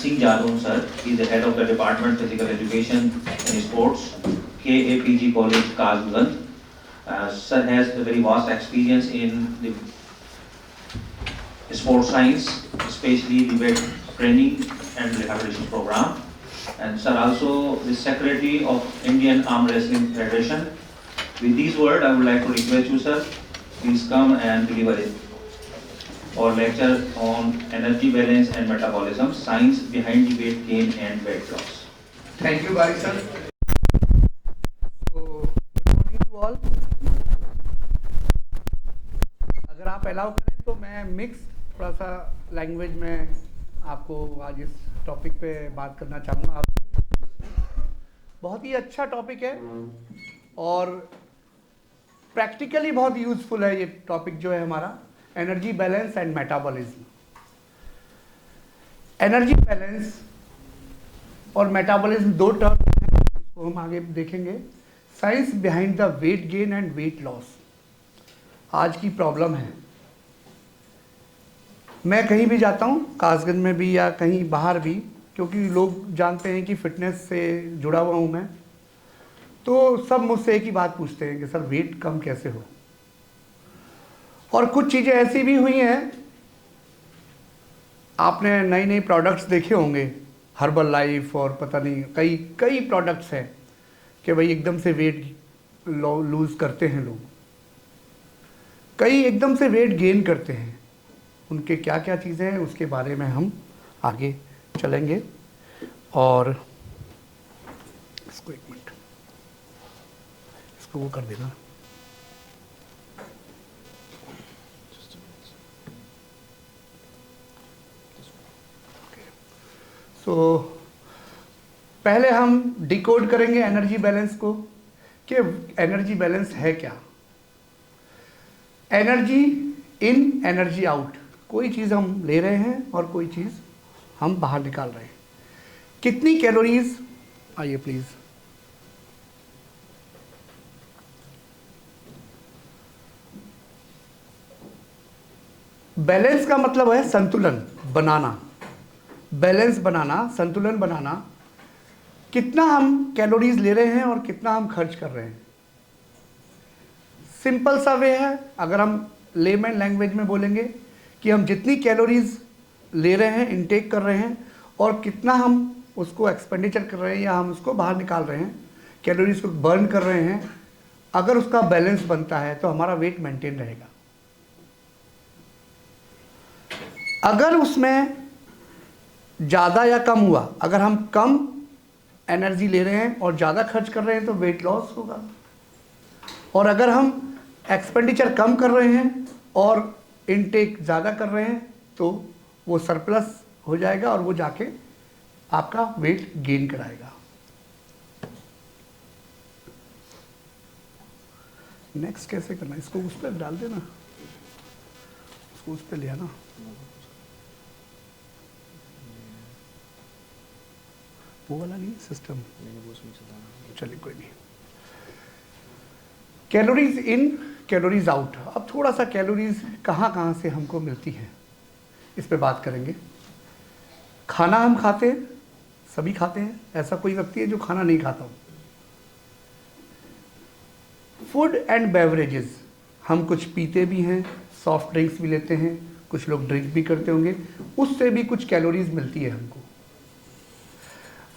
Singh Jadon sir. He is the head of the Department Physical Education and Sports, KAPG College, Kazganj. Sir has a very vast experience in the sports science, especially the weight training and rehabilitation program. And sir also the secretary of Indian Arm Wrestling Federation. With these words, I would like to request you, sir, please come and deliver it. Our lecture on energy balance and metabolism, science behind the weight gain and weight loss. Thank you, Bari sir. So, good morning to all. अगर आप allow करें तो मैं mix थोड़ा सा language में आपको आज इस टॉपिक पे बात करना चाहूँगा आपसे। बहुत ही अच्छा टॉपिक है और प्रैक्टिकली बहुत यूज़फुल है ये टॉपिक जो है हमारा, energy balance and metabolism. Energy balance और मेटाबॉलिज्म दो टर्म हैं, इसको हम आगे देखेंगे। Science behind the weight gain and weight loss आज की प्रॉब्लम है। मैं कहीं भी जाता हूँ, कासगंज में भी या कहीं बाहर भी, क्योंकि लोग जानते हैं कि फिटनेस से जुड़ा हुआ हूँ मैं, तो सब मुझसे एक ही बात पूछते हैं कि सर वेट कम कैसे हो। और कुछ चीज़ें ऐसी भी हुई हैं, आपने नई नई प्रोडक्ट्स देखे होंगे, हर्बल लाइफ और पता नहीं कई कई प्रोडक्ट्स हैं कि भाई एकदम से वेट लूज़ करते हैं लोग, कई एकदम से वेट गेन करते हैं। उनके क्या क्या चीज़ें हैं उसके बारे में हम आगे चलेंगे। और इसको एक मिनट, इसको वो कर देना। तो पहले हम डिकोड करेंगे एनर्जी बैलेंस को कि एनर्जी बैलेंस है क्या। एनर्जी इन, एनर्जी आउट, कोई चीज़ हम ले रहे हैं और कोई चीज़ हम बाहर निकाल रहे हैं। कितनी कैलोरीज, आइए प्लीज़, बैलेंस का मतलब है संतुलन बनाना, बैलेंस बनाना, संतुलन बनाना। कितना हम कैलोरीज ले रहे हैं और कितना हम खर्च कर रहे हैं। सिंपल सा वे है, अगर हम लेमैन लैंग्वेज में बोलेंगे कि हम जितनी कैलोरीज ले रहे हैं, इनटेक कर रहे हैं, और कितना हम उसको एक्सपेंडिचर कर रहे हैं या हम उसको बाहर निकाल रहे हैं, कैलोरीज को बर्न कर रहे हैं, अगर उसका बैलेंस बनता है तो हमारा वेट मेंटेन रहेगा। अगर उसमें ज़्यादा या कम हुआ, अगर हम कम एनर्जी ले रहे हैं और ज़्यादा खर्च कर रहे हैं तो वेट लॉस होगा, और अगर हम एक्सपेंडिचर कम कर रहे हैं और इनटेक ज़्यादा कर रहे हैं तो वो सरप्लस हो जाएगा और वो जाके आपका वेट गेन कराएगा। नेक्स्ट कैसे करना, इसको उस पर डाल देना, इसको उस पर ले आना। वो वाला नहीं सिस्टम, चलिए कोई नहीं। Calories in, calories out. अब थोड़ा सा कैलोरीज कहाँ कहाँ से हमको मिलती हैं इस पे बात करेंगे। खाना हम खाते हैं, सभी खाते हैं, ऐसा कोई व्यक्ति है जो खाना नहीं खाता हो। फूड एंड बेवरेजेस, हम कुछ पीते भी हैं, सॉफ्ट ड्रिंक्स भी लेते हैं, कुछ लोग ड्रिंक भी करते होंगे, उससे भी कुछ कैलोरीज मिलती है हमको।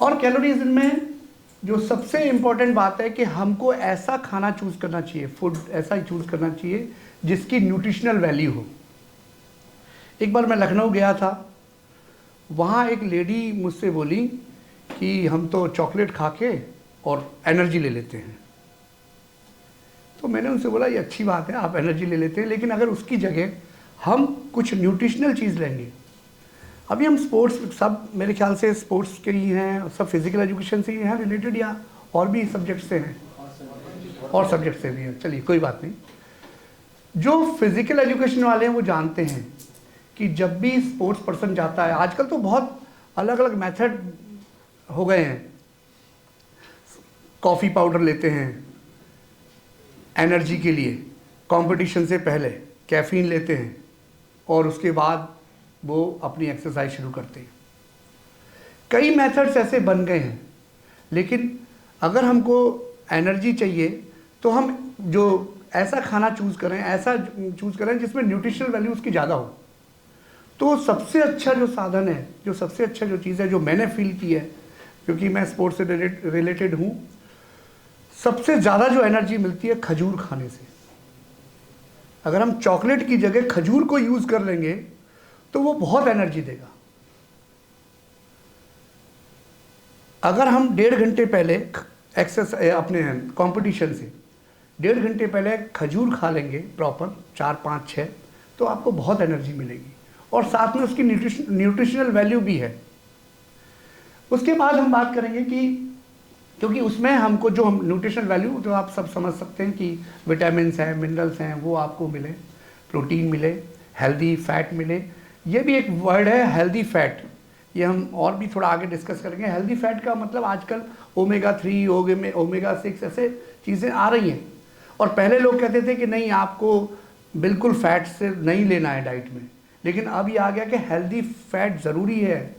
और कैलोरीज में जो सबसे इम्पोर्टेंट बात है कि हमको ऐसा खाना चूज़ करना चाहिए, फूड ऐसा ही चूज़ करना चाहिए जिसकी न्यूट्रिशनल वैल्यू हो। एक बार मैं लखनऊ गया था, वहाँ एक लेडी मुझसे बोली कि हम तो चॉकलेट खा के और एनर्जी ले लेते हैं। तो मैंने उनसे बोला ये अच्छी बात है, आप एनर्जी ले लेते हैं, लेकिन अगर उसकी जगह हम कुछ न्यूट्रिशनल चीज़ लेंगे। अभी हम स्पोर्ट्स, सब मेरे ख्याल से स्पोर्ट्स के ही हैं, सब फिजिकल एजुकेशन से ही हैं रिलेटेड, या और भी सब्जेक्ट से हैं, और सब्जेक्ट से भी हैं, चलिए कोई बात नहीं। जो फिजिकल एजुकेशन वाले हैं वो जानते हैं कि जब भी स्पोर्ट्स पर्सन जाता है, आजकल तो बहुत अलग अलग मेथड हो गए हैं। कॉफ़ी पाउडर लेते हैं एनर्जी के लिए, कंपटीशन से पहले कैफीन लेते हैं और उसके बाद वो अपनी एक्सरसाइज शुरू करते हैं। कई मेथड्स ऐसे बन गए हैं, लेकिन अगर हमको एनर्जी चाहिए तो हम जो ऐसा खाना चूज़ करें, ऐसा चूज़ करें जिसमें न्यूट्रिशनल वैल्यू उसकी ज़्यादा हो। तो सबसे अच्छा जो साधन है, जो सबसे अच्छा जो चीज़ है, जो मैंने फील की है, क्योंकि मैं स्पोर्ट्स से रिलेटेड हूँ, सबसे ज़्यादा जो एनर्जी मिलती है खजूर खाने से। अगर हम चॉकलेट की जगह खजूर को यूज़ कर लेंगे तो वो बहुत एनर्जी देगा। अगर हम 1.5 घंटे पहले एक्सरसाइज अपने कंपटीशन से 1.5 घंटे पहले खजूर खा लेंगे प्रॉपर 4, 5, 6, तो आपको बहुत एनर्जी मिलेगी और साथ में उसकी न्यूट्रिशनल वैल्यू भी है। उसके बाद हम बात करेंगे कि क्योंकि उसमें हमको जो हम न्यूट्रिशनल वैल्यू तो आप सब समझ सकते हैं कि विटामिन्स हैं, मिनरल्स हैं, वो आपको मिले, प्रोटीन मिले, हेल्दी फैट मिले। ये भी एक वर्ड है हेल्दी फैट, ये हम और भी थोड़ा आगे डिस्कस करेंगे। हेल्दी फैट का मतलब आजकल ओमेगा 3, ओमेगा 6 ऐसे चीज़ें आ रही हैं, और पहले लोग कहते थे कि नहीं आपको बिल्कुल फैट से नहीं लेना है डाइट में, लेकिन अब ये आ गया कि हेल्दी फैट ज़रूरी है।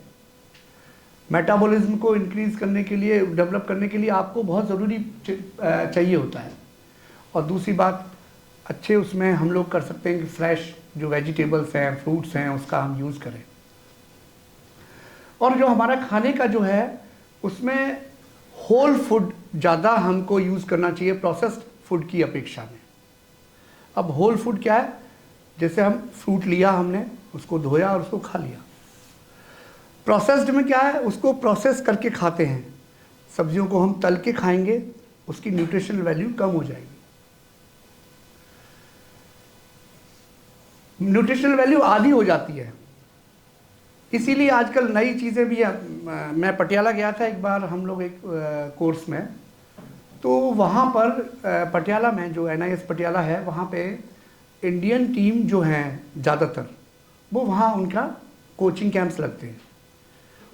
मेटाबॉलिज्म को इंक्रीज़ करने के लिए, डेवलप करने के लिए आपको बहुत ज़रूरी चाहिए होता है। और दूसरी बात, अच्छे उसमें हम लोग कर सकते हैं कि फ्रेश जो वेजिटेबल्स हैं, फ्रूट्स हैं, उसका हम यूज़ करें। और जो हमारा खाने का जो है उसमें होल फूड ज़्यादा हमको यूज़ करना चाहिए प्रोसेस्ड फूड की अपेक्षा में। अब होल फूड क्या है? जैसे हम फ्रूट लिया, हमने उसको धोया और उसको खा लिया। प्रोसेस्ड में क्या है? उसको प्रोसेस करके खाते हैं। सब्जियों को हम तल के खाएंगे, उसकी न्यूट्रिशनल वैल्यू कम हो जाएगी, न्यूट्रिशनल वैल्यू आधी हो जाती है। इसीलिए आजकल नई चीज़ें भी हैं। मैं पटियाला गया था एक बार, हम लोग एक कोर्स में, तो वहाँ पर पटियाला में जो NIS पटियाला है, वहाँ पे इंडियन टीम जो हैं ज़्यादातर, वो वहाँ उनका कोचिंग कैंप्स लगते हैं।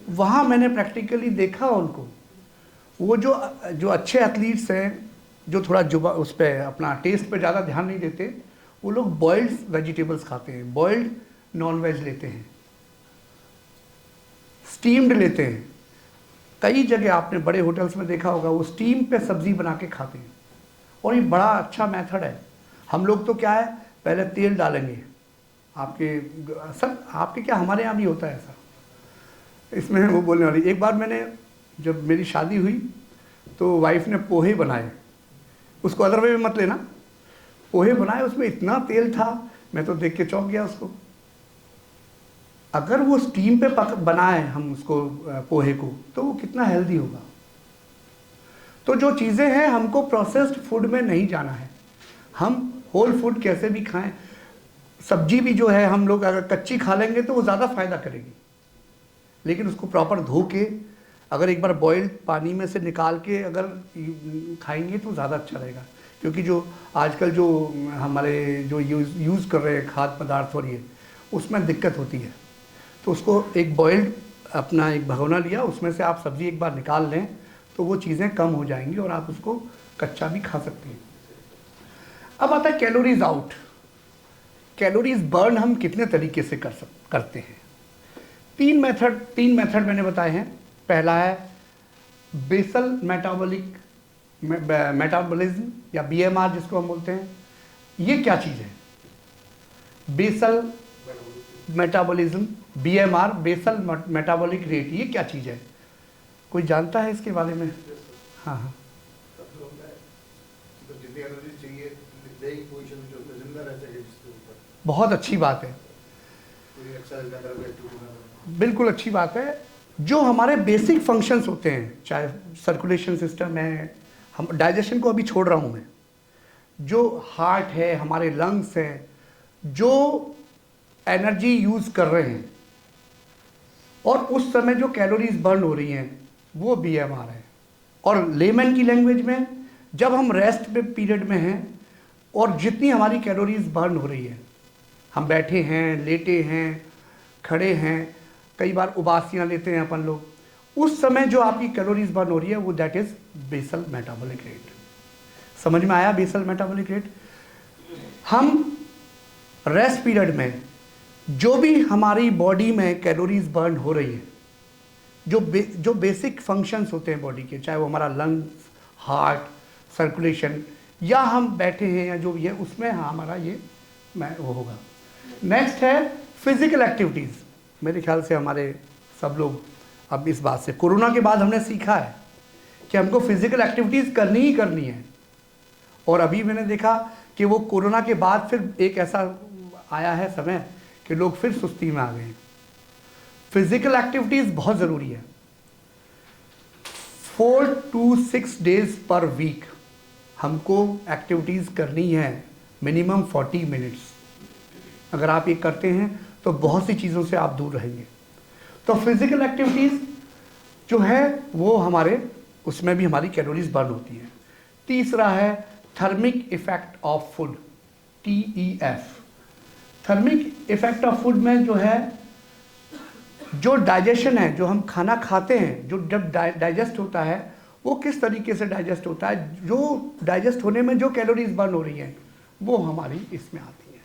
वहाँ मैंने प्रैक्टिकली देखा उनको, वो जो अच्छे एथलीट्स हैं, जो थोड़ा जुबा उस पर अपना टेस्ट पे ज़्यादा ध्यान नहीं देते, वो लोग बॉइल्ड वेजिटेबल्स खाते हैं, बॉइल्ड नॉन वेज लेते हैं, स्टीम्ड लेते हैं। कई जगह आपने बड़े होटल्स में देखा होगा, वो स्टीम पे सब्ज़ी बना के खाते हैं, और ये बड़ा अच्छा मेथड है। हम लोग तो क्या है, पहले तेल डालेंगे, आपके क्या, हमारे यहाँ भी होता है ऐसा। इसमें वो बोलने वाली, एक बार मैंने, जब मेरी शादी हुई तो वाइफ ने पोहे बनाए, उसको अदर वे में मत लेना, पोहे बनाए, उसमें इतना तेल था, मैं तो देख के चौंक गया उसको। अगर वो स्टीम पे बनाए हम उसको पोहे को, तो वो कितना हेल्दी होगा। तो जो चीज़ें हैं, हमको प्रोसेस्ड फूड में नहीं जाना है, हम होल फूड कैसे भी खाएं। सब्जी भी जो है, हम लोग अगर कच्ची खा लेंगे तो वो ज़्यादा फ़ायदा करेगी, लेकिन उसको प्रॉपर धो के, अगर एक बार बॉइल्ड पानी में से निकाल के अगर खाएंगे तो ज़्यादा अच्छा रहेगा। क्योंकि जो आजकल जो हमारे जो यूज़ कर रहे हैं खाद्य पदार्थ, और ये उसमें दिक्कत होती है। तो उसको एक बॉइल्ड अपना एक भगोना लिया, उसमें से आप सब्ज़ी एक बार निकाल लें तो वो चीज़ें कम हो जाएंगी, और आप उसको कच्चा भी खा सकते हैं। अब आता है कैलोरीज आउट। कैलोरीज बर्न हम कितने तरीके से करते हैं? तीन मेथड मैंने बताए हैं। पहला है बेसल मेटाबॉलिज्म या BMR जिसको हम बोलते हैं। ये क्या चीज़ है? Basal metabolism, BMR, basal metabolic rate, ये क्या चीज़ है? कोई जानता है इसके बारे में? हाँ हाँ, बहुत अच्छी बात है, बिल्कुल अच्छी बात है। जो हमारे बेसिक फंक्शंस होते हैं, चाहे सर्कुलेशन सिस्टम है, हम डाइजेशन को अभी छोड़ रहा हूँ मैं, जो हार्ट है, हमारे लंग्स हैं, जो एनर्जी यूज़ कर रहे हैं, और उस समय जो कैलोरीज बर्न हो रही हैं, वो BMR है। और लेमन की लैंग्वेज में, जब हम रेस्ट पीरियड में हैं और जितनी हमारी कैलोरीज बर्न हो रही है, हम बैठे हैं, लेटे हैं, खड़े हैं, कई बार उबासियाँ लेते हैं अपन लोग, उस समय जो आपकी कैलोरीज बर्न हो रही है, वो that is basal metabolic rate. समझ में आया? Basal metabolic rate. हम रेस्ट पीरियड में जो भी हमारी बॉडी में कैलोरीज बर्न हो रही है, जो बेसिक फंक्शंस होते हैं बॉडी के, चाहे वो हमारा लंग्स, हार्ट, सर्कुलेशन, या हम बैठे हैं या जो भी है, उसमें हमारा ये वो होगा। नेक्स्ट है फिजिकल एक्टिविटीज़। मेरे ख्याल से हमारे सब लोग अब इस बात से, कोरोना के बाद हमने सीखा है कि हमको फिजिकल एक्टिविटीज़ करनी ही करनी है। और अभी मैंने देखा कि वो कोरोना के बाद फिर एक ऐसा आया है समय कि लोग फिर सुस्ती में आ गए हैं। फिजिकल एक्टिविटीज़ बहुत ज़रूरी है। 4 to 6 डेज पर वीक हमको एक्टिविटीज़ करनी है, मिनिमम 40 मिनट्स। अगर आप ये करते हैं तो बहुत सी चीज़ों से आप दूर रहेंगे। तो फिजिकल एक्टिविटीज़ जो है वो हमारे, उसमें भी हमारी कैलोरीज बर्न होती हैं। तीसरा है thermic effect of food, TEF। Thermic effect of food में जो है, जो डाइजेशन है, जो हम खाना खाते हैं, जो जब डाइजेस्ट होता है वो किस तरीके से डाइजेस्ट होता है, जो डाइजेस्ट होने में जो कैलोरीज बर्न हो रही हैं वो हमारी इसमें आती हैं।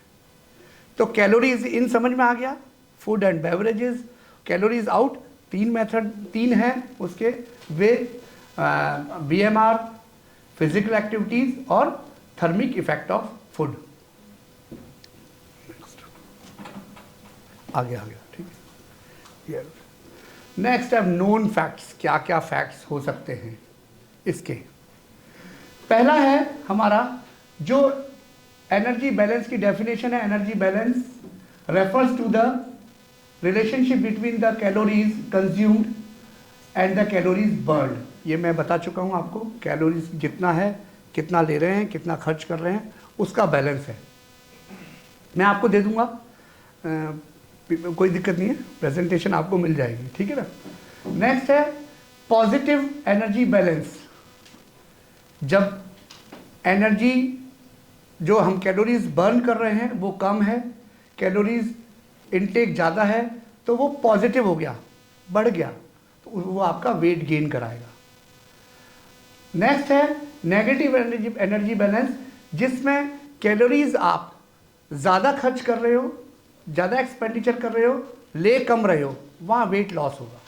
तो कैलोरीज इन समझ में आ गया। Food and beverages, calories out, 3 method 3 हैं उसके, वे BMR, फिजिकल एक्टिविटीज और थर्मिक इफेक्ट ऑफ फूड। आगे आ गया, ठीक है। नेक्स्ट है नोन फैक्ट्स। क्या क्या फैक्ट्स हो सकते हैं इसके। पहला है हमारा जो एनर्जी बैलेंस की डेफिनेशन है। Energy balance refers to the relationship between the calories consumed and the calories burn. ये मैं बता चुका हूँ आपको, कैलोरीज जितना है, कितना ले रहे हैं, कितना खर्च कर रहे हैं, उसका बैलेंस है। मैं आपको दे दूंगा, कोई दिक्कत नहीं है, प्रेजेंटेशन आपको मिल जाएगी, ठीक है ना। नेक्स्ट है पॉजिटिव एनर्जी बैलेंस। जब एनर्जी जो हम कैलोरीज बर्न कर रहे हैं वो कम है, कैलोरीज इनटेक ज़्यादा है, तो वो पॉजिटिव हो गया, बढ़ गया, तो वो आपका वेट गेन कराएगा। नेक्स्ट है नेगेटिव एनर्जी बैलेंस, जिसमें कैलोरीज आप ज़्यादा खर्च कर रहे हो, ज़्यादा एक्सपेंडिचर कर रहे हो, ले कम रहे हो, वहाँ वेट लॉस होगा।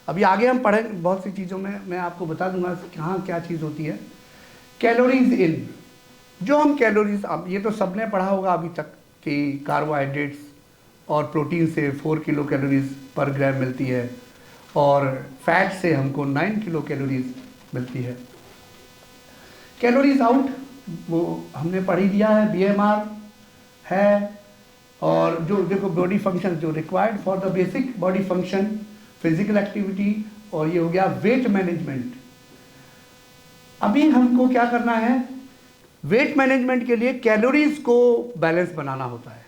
अभी आगे हम पढ़ें बहुत सी चीज़ों में, मैं आपको बता दूंगा कहाँ क्या चीज़ होती है। कैलोरीज इन, जो हम कैलोरीज, अब ये तो सबने पढ़ा होगा अभी तक कि कार्बोहाइड्रेट्स और प्रोटीन से 4 किलो कैलोरीज पर ग्राम मिलती है, और फैट से हमको 9 किलो कैलोरीज मिलती है। कैलोरीज आउट वो हमने पढ़ ही दिया है, BMR है, और जो देखो बॉडी फंक्शन जो required for the basic body function, physical activity, और ये हो गया वेट मैनेजमेंट। अभी हमको क्या करना है, वेट मैनेजमेंट के लिए कैलोरीज को बैलेंस बनाना होता है,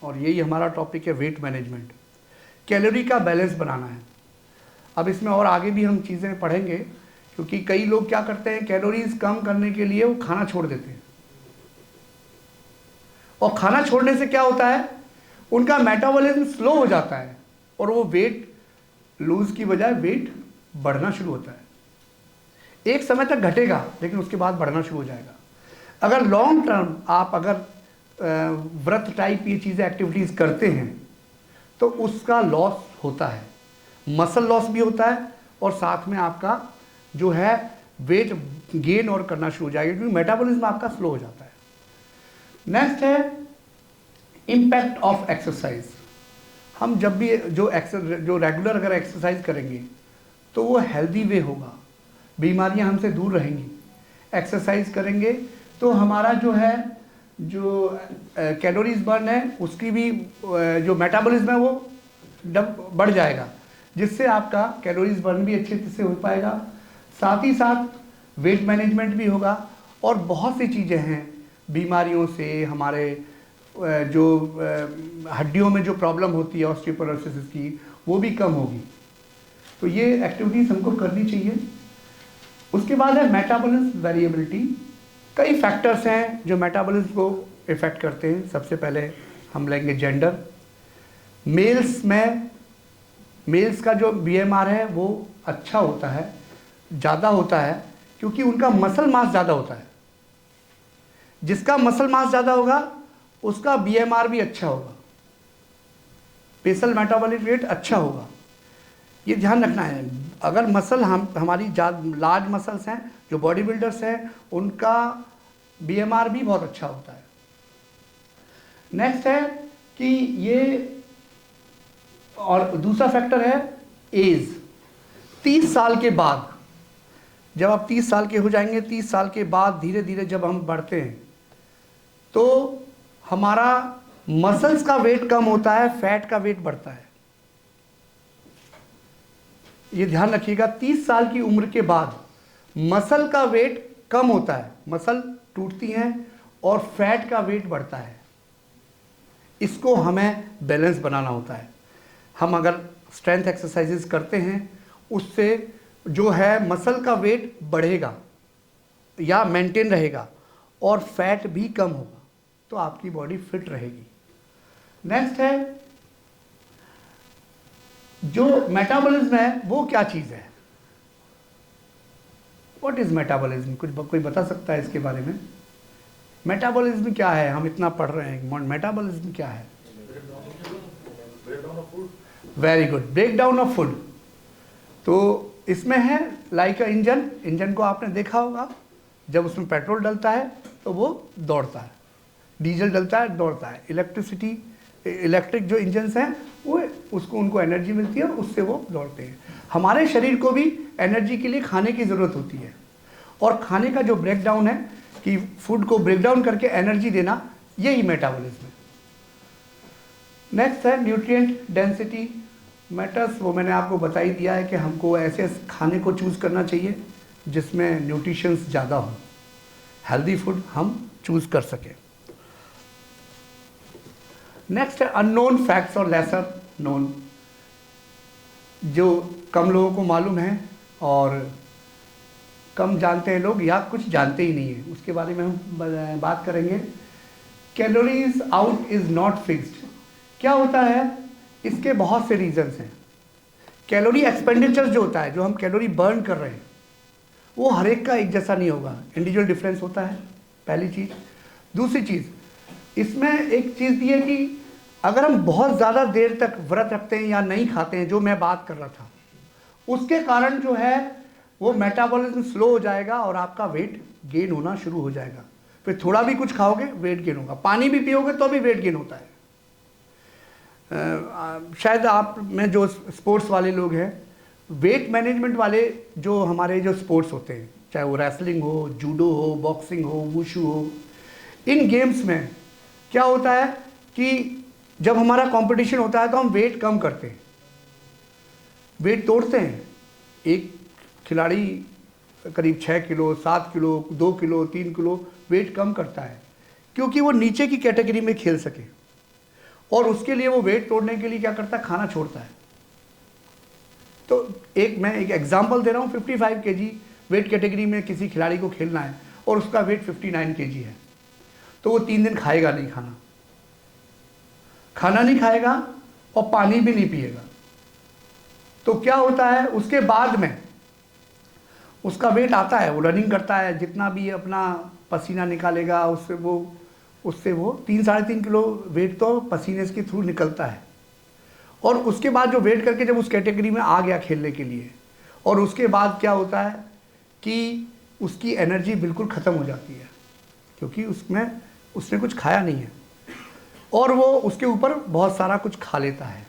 और यही हमारा टॉपिक है, वेट मैनेजमेंट, कैलोरी का बैलेंस बनाना है। अब इसमें और आगे भी हम चीज़ें पढ़ेंगे, क्योंकि कई लोग क्या करते हैं, कैलोरीज कम करने के लिए वो खाना छोड़ देते हैं, और खाना छोड़ने से क्या होता है, उनका मेटाबॉलिज्म स्लो हो जाता है, और वो वेट लूज की बजाय वेट बढ़ना शुरू होता है। एक समय तक घटेगा लेकिन उसके बाद बढ़ना शुरू हो जाएगा। अगर लॉन्ग टर्म आप अगर व्रत टाइप ये चीज़ें एक्टिविटीज़ करते हैं तो उसका लॉस होता है, मसल लॉस भी होता है, और साथ में आपका जो है वेट गेन और करना शुरू हो जाएगा, क्योंकि मेटाबॉलिज्म आपका स्लो हो जाता है। नेक्स्ट है इम्पैक्ट ऑफ एक्सरसाइज। हम जब भी जो रेगुलर अगर एक्सरसाइज करेंगे तो वो हेल्दी वे होगा, बीमारियां हमसे दूर रहेंगी। एक्सरसाइज करेंगे तो हमारा जो है जो कैलोरीज बर्न है उसकी भी जो मेटाबॉलिज्म है वो बढ़ जाएगा, जिससे आपका कैलोरीज बर्न भी अच्छे से हो पाएगा, साथ ही साथ वेट मैनेजमेंट भी होगा, और बहुत सी चीज़ें हैं बीमारियों से, हमारे जो हड्डियों में जो प्रॉब्लम होती है ऑस्टियोपोरोसिस की, वो भी कम होगी। तो ये एक्टिविटीज़ हमको करनी चाहिए। उसके बाद है मेटाबॉलिज्म वेरिएबिलिटी। कई फैक्टर्स हैं जो मेटाबॉलिज्म को इफ़ेक्ट करते हैं। सबसे पहले हम लेंगे जेंडर। मेल्स में, मेल्स का जो BMR है वो अच्छा होता है, ज़्यादा होता है, क्योंकि उनका मसल मास ज़्यादा होता है। जिसका मसल मास ज़्यादा होगा उसका BMR भी अच्छा होगा, बेसल मेटाबॉलिक रेट अच्छा होगा। ये ध्यान रखना है। अगर मसल हमारी लार्ज मसल्स हैं, जो बॉडी बिल्डर्स हैं, उनका BMR भी बहुत अच्छा होता है। नेक्स्ट है कि ये, और दूसरा फैक्टर है एज। 30 साल के बाद, जब आप 30 साल के हो जाएंगे, 30 साल के बाद धीरे धीरे जब हम बढ़ते हैं तो हमारा मसल्स का वेट कम होता है, फैट का वेट बढ़ता है। ये ध्यान रखिएगा, 30 साल की उम्र के बाद मसल का वेट कम होता है, मसल टूटती हैं और फैट का वेट बढ़ता है। इसको हमें बैलेंस बनाना होता है। हम अगर स्ट्रेंथ एक्सरसाइजेस करते हैं, उससे जो है मसल का वेट बढ़ेगा या मेंटेन रहेगा और फैट भी कम होगा, तो आपकी बॉडी फिट रहेगी। नेक्स्ट है जो मेटाबॉलिज्म है, वो क्या चीज़ है? What is metabolism? कोई बता सकता है इसके बारे में? मेटाबॉलिज्म क्या है? हम इतना पढ़ रहे हैं, मेटाबॉलिज्म क्या है? Very good, break down of food. तो इसमें है लाइक अ इंजन को आपने देखा होगा, जब उसमें पेट्रोल डलता है तो वो दौड़ता है, डीजल डलता है दौड़ता है, इलेक्ट्रिक जो इंजन्स हैं वो उनको एनर्जी मिलती है और उससे वो दौड़ते हैं। हमारे शरीर को भी एनर्जी के लिए खाने की ज़रूरत होती है, और खाने का जो ब्रेक डाउन है कि फूड को ब्रेक डाउन करके एनर्जी देना, यही मेटाबॉलिज्म है। नेक्स्ट है न्यूट्रिएंट डेंसिटी मैटर्स। वो मैंने आपको बता ही दिया है कि हमको ऐसे खाने को चूज़ करना चाहिए जिसमें न्यूट्रिशंस ज़्यादा हो, हेल्दी फूड हम चूज़ कर सकें। नेक्स्ट है अननोन फैक्ट्स और लेसर नोन, जो कम लोगों को मालूम है और कम जानते हैं लोग, या कुछ जानते ही नहीं है, उसके बारे में हम बात करेंगे। Calories out is not fixed. क्या होता है? इसके बहुत से रीजंस हैं। कैलोरी एक्सपेंडिचर जो होता है, जो हम कैलोरी बर्न कर रहे हैं, वो हर एक का एक जैसा नहीं होगा, इंडिविजुअल डिफरेंस होता है, पहली चीज़। दूसरी चीज़, इसमें एक चीज़ ये है कि अगर हम बहुत ज़्यादा देर तक व्रत रखते हैं या नहीं खाते हैं, जो मैं बात कर रहा था, उसके कारण जो है वो मेटाबॉलिज्म स्लो हो जाएगा और आपका वेट गेन होना शुरू हो जाएगा। फिर थोड़ा भी कुछ खाओगे वेट गेन होगा, पानी भी पियोगे तो भी वेट गेन होता है। शायद आप में जो स्पोर्ट्स वाले लोग हैं, वेट मैनेजमेंट वाले जो हमारे जो स्पोर्ट्स होते हैं, चाहे वो रेसलिंग हो, जूडो हो, बॉक्सिंग हो, वुशु हो, इन गेम्स में क्या होता है कि जब हमारा कंपटीशन होता है तो हम वेट कम करते हैं, वेट तोड़ते हैं। एक खिलाड़ी करीब 6 kilo, 7 kilo, 2 kilo, 3 kilo weight कम करता है, क्योंकि वो नीचे की कैटेगरी में खेल सके, और उसके लिए वो वेट तोड़ने के लिए क्या करता है? खाना छोड़ता है। तो मैं एक एग्जांपल दे रहा हूँ, 55 kg वेट कैटेगरी में किसी खिलाड़ी को खेलना है और उसका वेट 59 kg है, तो वो 3 दिन खाएगा नहीं, खाना नहीं खाएगा और पानी भी नहीं पिएगा। तो क्या होता है? उसके बाद में उसका वेट आता है, वो रनिंग करता है, जितना भी अपना पसीना निकालेगा उससे वो 3-3.5 किलो वेट तो पसीने के थ्रू निकलता है। और उसके बाद जो वेट करके जब उस कैटेगरी में आ गया खेलने के लिए, और उसके बाद क्या होता है कि उसकी एनर्जी बिल्कुल ख़त्म हो जाती है, क्योंकि उसने कुछ खाया नहीं है और वो उसके ऊपर बहुत सारा कुछ खा लेता है,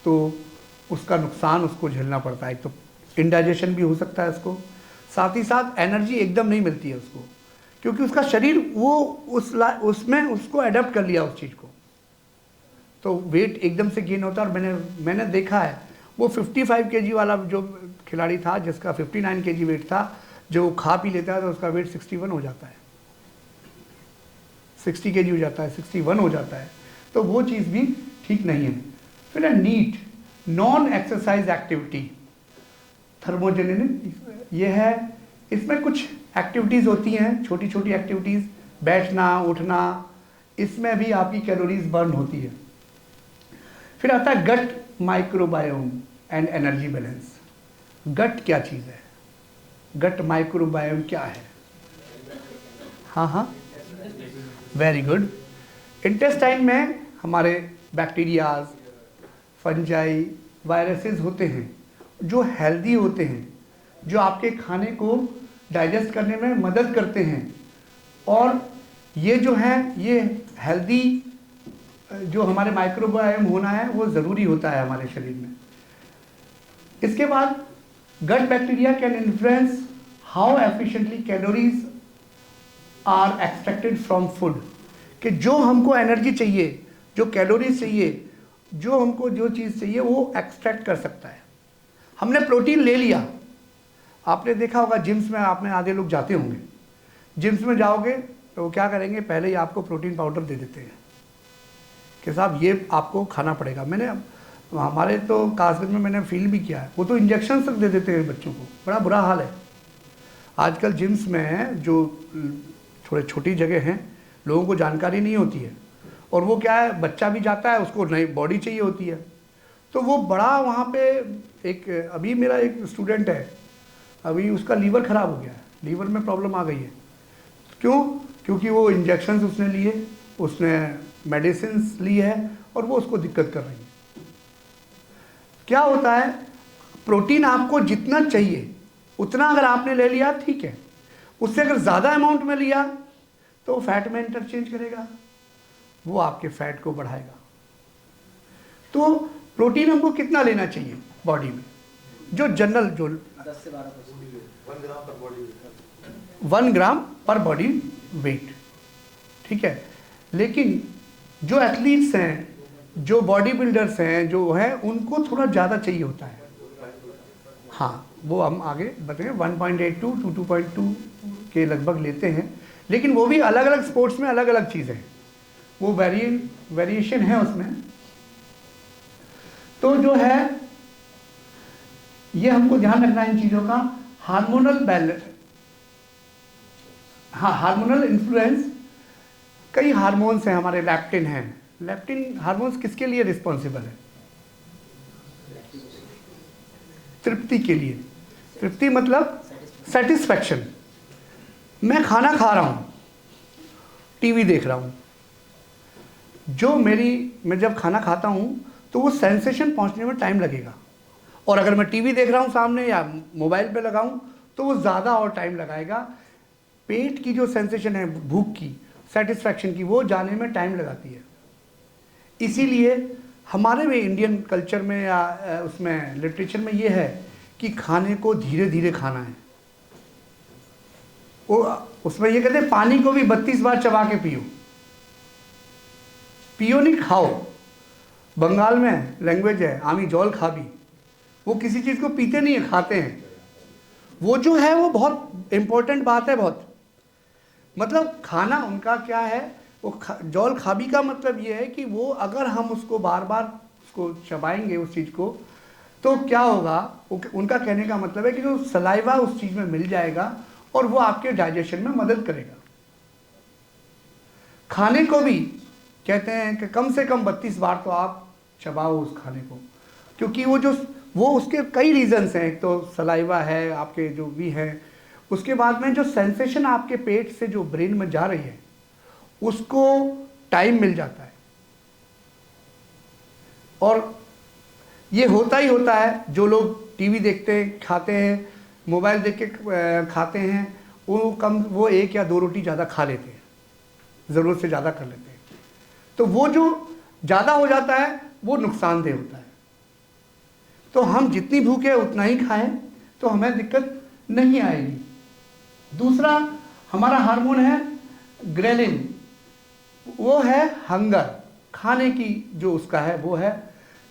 तो उसका नुकसान उसको झेलना पड़ता है। तो इंडाइजेशन भी हो सकता है उसको, साथ ही साथ एनर्जी एकदम नहीं मिलती है उसको, क्योंकि उसका शरीर वो उसमें उसको अडेप्ट कर लिया उस चीज़ को, तो वेट एकदम से गेन होता है। और मैंने देखा है, वो 55 kg वाला जो खिलाड़ी था जिसका 59 kg वेट था, जो खा पी लेता है तो उसका वेट 61 हो जाता है, 60 kg हो जाता है, 61 हो जाता है, तो वो चीज़ भी ठीक नहीं है। फिर है NEAT, non exercise activity, thermogenic, ये है, इसमें कुछ एक्टिविटीज़ होती हैं, छोटी छोटी एक्टिविटीज़, बैठना उठना, इसमें भी आपकी कैलोरीज बर्न होती है। फिर आता है gut microbiome and energy balance. Gut क्या चीज़ है? गट माइक्रोबायोम क्या है? हाँ, वेरी गुड। इंटेस्टाइन में हमारे बैक्टीरियाज, फंजाई, वायरसेस होते हैं, जो हेल्दी होते हैं, जो आपके खाने को डाइजेस्ट करने में मदद करते हैं, और ये जो है ये हेल्दी जो हमारे माइक्रोबायोम होना है वो ज़रूरी होता है हमारे शरीर में। इसके बाद gut bacteria can influence how efficiently calories are extracted from food, कि जो हमको एनर्जी चाहिए, जो कैलोरीज चाहिए, जो हमको जो चीज़ चाहिए वो एक्सट्रैक्ट कर सकता है। हमने प्रोटीन ले लिया, आपने देखा होगा जिम्स में, आपने आधे लोग जाते होंगे, जिम्स में जाओगे तो वो क्या करेंगे, पहले ही आपको प्रोटीन पाउडर दे देते हैं कि साहब ये आपको खाना पड़ेगा। मैंने हमारे तो कासगंज में मैंने फील भी किया है, वो तो इंजेक्शन तक दे देते हैं बच्चों को, बड़ा बुरा हाल है। आजकल जिम्स में जो थोड़े छोटी जगह हैं, लोगों को जानकारी नहीं होती है, और वो क्या है, बच्चा भी जाता है, उसको नई बॉडी चाहिए होती है, तो वो बड़ा वहाँ पे एक, अभी मेरा एक स्टूडेंट है, अभी उसका लीवर ख़राब हो गया है, लीवर में प्रॉब्लम आ गई है। क्यों? क्योंकि वो इंजेक्शन्स उसने लिए, उसने मेडिसिन ली है, और वो उसको दिक्कत कर रही है। क्या होता है, प्रोटीन आपको जितना चाहिए उतना अगर आपने ले लिया ठीक है, उससे अगर ज़्यादा अमाउंट में लिया तो फैट में इंटरचेंज करेगा, वो आपके फैट को बढ़ाएगा। तो प्रोटीन हमको कितना लेना चाहिए बॉडी में, जो जनरल जो 10 से 12% 1 ग्राम पर बॉडी वेट, ठीक है। लेकिन जो एथलीट्स हैं, जो बॉडी बिल्डर्स हैं, जो है उनको थोड़ा ज़्यादा चाहिए होता है। हाँ, वो हम आगे बताएंगे, 1.82 to 2.2 के लगभग लेते हैं, लेकिन वो भी अलग अलग स्पोर्ट्स में अलग अलग चीज़ें हैं, वो वेरिएशन है उसमें। तो जो है ये हमको ध्यान रखना है इन चीज़ों का। हार्मोनल बैलेंस, हाँ, हार्मोनल इन्फ्लुएंस, कई हार्मोन्स हैं हमारे, लैप्टिन है, लैप्टिन हार्मोन्स किसके लिए रिस्पॉन्सिबल है? तृप्ति के लिए। तृप्ति मतलब सेटिस्फैक्शन। मैं खाना खा रहा हूँ, टीवी देख रहा हूँ, जो मैं जब खाना खाता हूँ तो वो सेंसेशन पहुँचने में टाइम लगेगा, और अगर मैं टीवी देख रहा हूँ सामने या मोबाइल पे लगाऊँ तो वो ज़्यादा और टाइम लगाएगा। पेट की जो सेंसेशन है भूख की, सेटिस्फैक्शन की, वो जाने में टाइम लगाती है। इसीलिए हमारे में इंडियन कल्चर में या उसमें लिटरेचर में ये है कि खाने को धीरे धीरे खाना है। वो उसमें ये कहते हैं पानी को भी 32 बार चबा के पियो, पियो नहीं खाओ। बंगाल में लैंग्वेज है आमी जल खाबी, वो किसी चीज़ को पीते नहीं है, खाते हैं। वो जो है वो बहुत इम्पोर्टेंट बात है, बहुत, मतलब खाना उनका क्या है, वो जौल खाबी का मतलब ये है कि वो अगर हम उसको बार बार उसको चबाएंगे उस चीज़ को, तो क्या होगा, उनका कहने का मतलब है कि जो सलाइवा उस चीज़ में मिल जाएगा और वो आपके डाइजेशन में मदद करेगा। खाने को भी कहते हैं कि कम से कम 32 बार तो आप चबाओ उस खाने को, क्योंकि वो उसके कई रीजंस हैं। एक तो सलाइवा है, आपके जो भी है, उसके बाद में जो सेंसेशन आपके पेट से जो ब्रेन में जा रही है उसको टाइम मिल जाता है। और ये होता ही होता है, जो लोग टीवी देखते हैं, खाते हैं, मोबाइल देख के खाते हैं, वो 1 या 2 रोटी ज़्यादा खा लेते हैं, ज़रूरत से ज़्यादा कर लेते हैं। तो वो जो ज़्यादा हो जाता है वो नुकसानदेह होता है। तो हम जितनी भूख है उतना ही खाएं तो हमें दिक्कत नहीं आएगी। दूसरा हमारा हार्मोन है ग्रेलिन, वो है हंगर, खाने की जो उसका है वो है।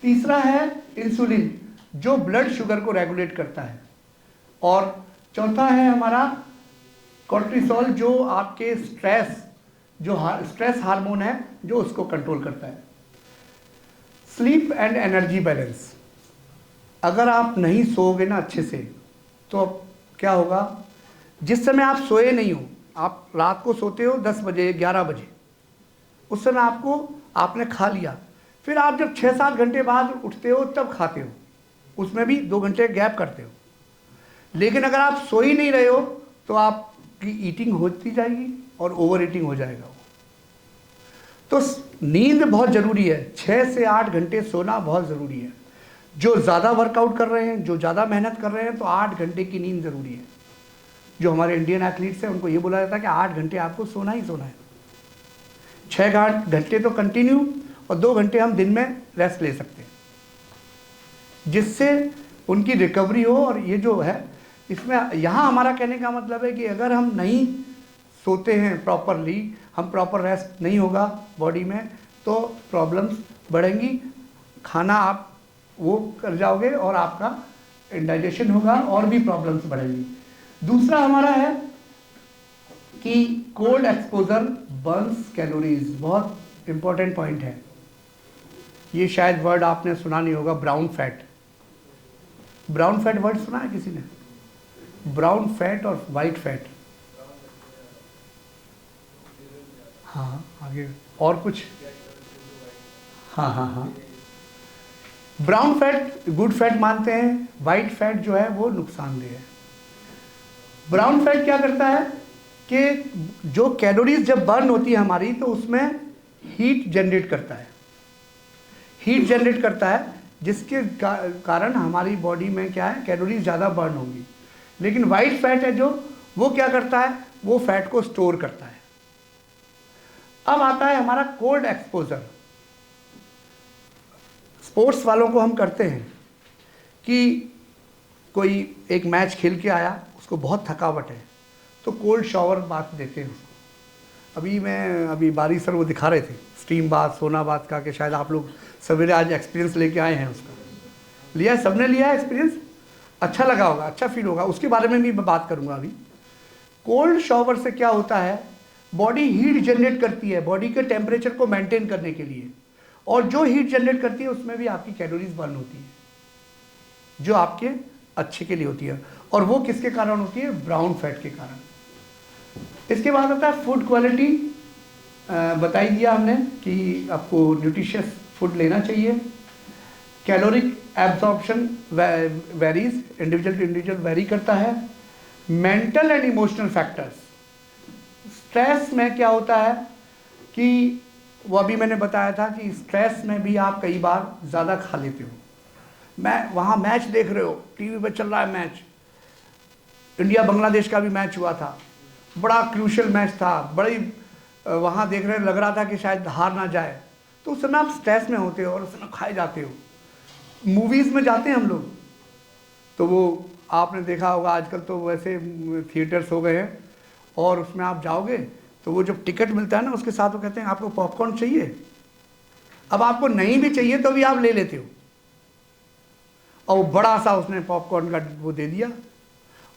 तीसरा है इंसुलिन, जो ब्लड शुगर को रेगुलेट करता है। और चौथा है हमारा कोर्टिसोल, जो आपके स्ट्रेस हार्मोन है, जो उसको कंट्रोल करता है। स्लीप एंड एनर्जी बैलेंस, अगर आप नहीं सोओगे ना अच्छे से तो क्या होगा, जिस समय आप सोए नहीं हो, आप रात को सोते हो 10 बजे 11 बजे, उस समय आपने खा लिया, फिर आप जब 6-7 घंटे बाद उठते हो तब खाते हो, उसमें भी 2 घंटे गैप करते हो। लेकिन अगर आप सो ही नहीं रहे हो तो आपकी ईटिंग होती जाएगी और ओवर ईटिंग हो जाएगा। तो नींद बहुत ज़रूरी है, 6 से 8 घंटे सोना बहुत ज़रूरी है। जो ज़्यादा वर्कआउट कर रहे हैं, जो ज़्यादा मेहनत कर रहे हैं, तो 8 घंटे की नींद ज़रूरी है। जो हमारे इंडियन एथलीट्स हैं उनको ये बोला जाता है कि 8 घंटे आपको सोना ही सोना है। 6 घंटे तो कंटिन्यू और 2 घंटे हम दिन में रेस्ट ले सकते हैं, जिससे उनकी रिकवरी हो। और ये जो है इसमें यहाँ हमारा कहने का मतलब है कि अगर हम नहीं सोते हैं प्रॉपरली, हम प्रॉपर रेस्ट नहीं होगा बॉडी में, तो प्रॉब्लम्स बढ़ेंगी। खाना आप वो कर जाओगे और आपका इंडाइजेशन होगा और भी प्रॉब्लम्स बढ़ेंगी। दूसरा हमारा है कि कोल्ड एक्सपोजर बर्न्स कैलोरीज, बहुत इंपॉर्टेंट पॉइंट है। ये शायद वर्ड आपने सुना नहीं होगा, brown fat. Brown fat word सुना है किसी ने? ब्राउन फैट और वाइट फैट। हाँ आगे और कुछ? हाँ हाँ हाँ। ब्राउन फैट गुड फैट मानते हैं, वाइट फैट जो है वो नुकसानदेह है। ब्राउन फैट क्या करता है कि जो कैलोरीज जब बर्न होती है हमारी, तो उसमें हीट जनरेट करता है। हीट जनरेट करता है जिसके कारण हमारी बॉडी में क्या है, कैलोरीज ज़्यादा बर्न होंगी। लेकिन वाइट फैट है जो, वो क्या करता है, वो फैट को स्टोर करता है। अब आता है हमारा कोल्ड एक्सपोजर। स्पोर्ट्स वालों को हम करते हैं कि कोई एक मैच खेल के आया, उसको बहुत थकावट है, तो कोल्ड शावर बाथ देते हैं उसको। अभी बारी सर वो दिखा रहे थे स्टीम बाथ, सोना बाथ का, कि शायद आप लोग सवेरे आज एक्सपीरियंस लेके आए हैं उसका। लिया है, सबने लिया है एक्सपीरियंस? अच्छा लगा होगा, अच्छा फील होगा, उसके बारे में भी मैं बात करूंगा अभी। कोल्ड शावर से क्या होता है, बॉडी हीट जनरेट करती है बॉडी के टेम्परेचर को मेंटेन करने के लिए, और जो हीट जनरेट करती है उसमें भी आपकी कैलोरीज बर्न होती है, जो आपके अच्छे के लिए होती है। और वो किसके कारण होती है? ब्राउन फैट के कारण। इसके बाद आता है फूड क्वालिटी। बताई दिया हमने कि आपको न्यूट्रिशियस फूड लेना चाहिए। Caloric absorption varies, individual to individual vary करता है। Mental and emotional factors, stress में क्या होता है कि वो अभी मैंने बताया था कि स्ट्रेस में भी आप कई बार ज़्यादा खा लेते हो। मैं वहाँ मैच देख रहे हो, टीवी पे चल रहा है मैच, इंडिया बांग्लादेश का भी मैच हुआ था, बड़ा क्रूशियल मैच था, बड़ी वहाँ देख रहे, लग रहा था कि शायद हार ना जाए, तो उस समय आप स्ट्रेस में होते हो और उस समय खाए जाते हो। मूवीज़ में जाते हैं हम लोग, तो वो आपने देखा होगा आजकल तो वैसे थिएटर्स हो गए हैं, और उसमें आप जाओगे तो वो जब टिकट मिलता है ना, उसके साथ वो कहते हैं आपको पॉपकॉर्न चाहिए। अब आपको नहीं भी चाहिए तो भी आप ले लेते हो, और वो बड़ा सा उसने पॉपकॉर्न का वो दे दिया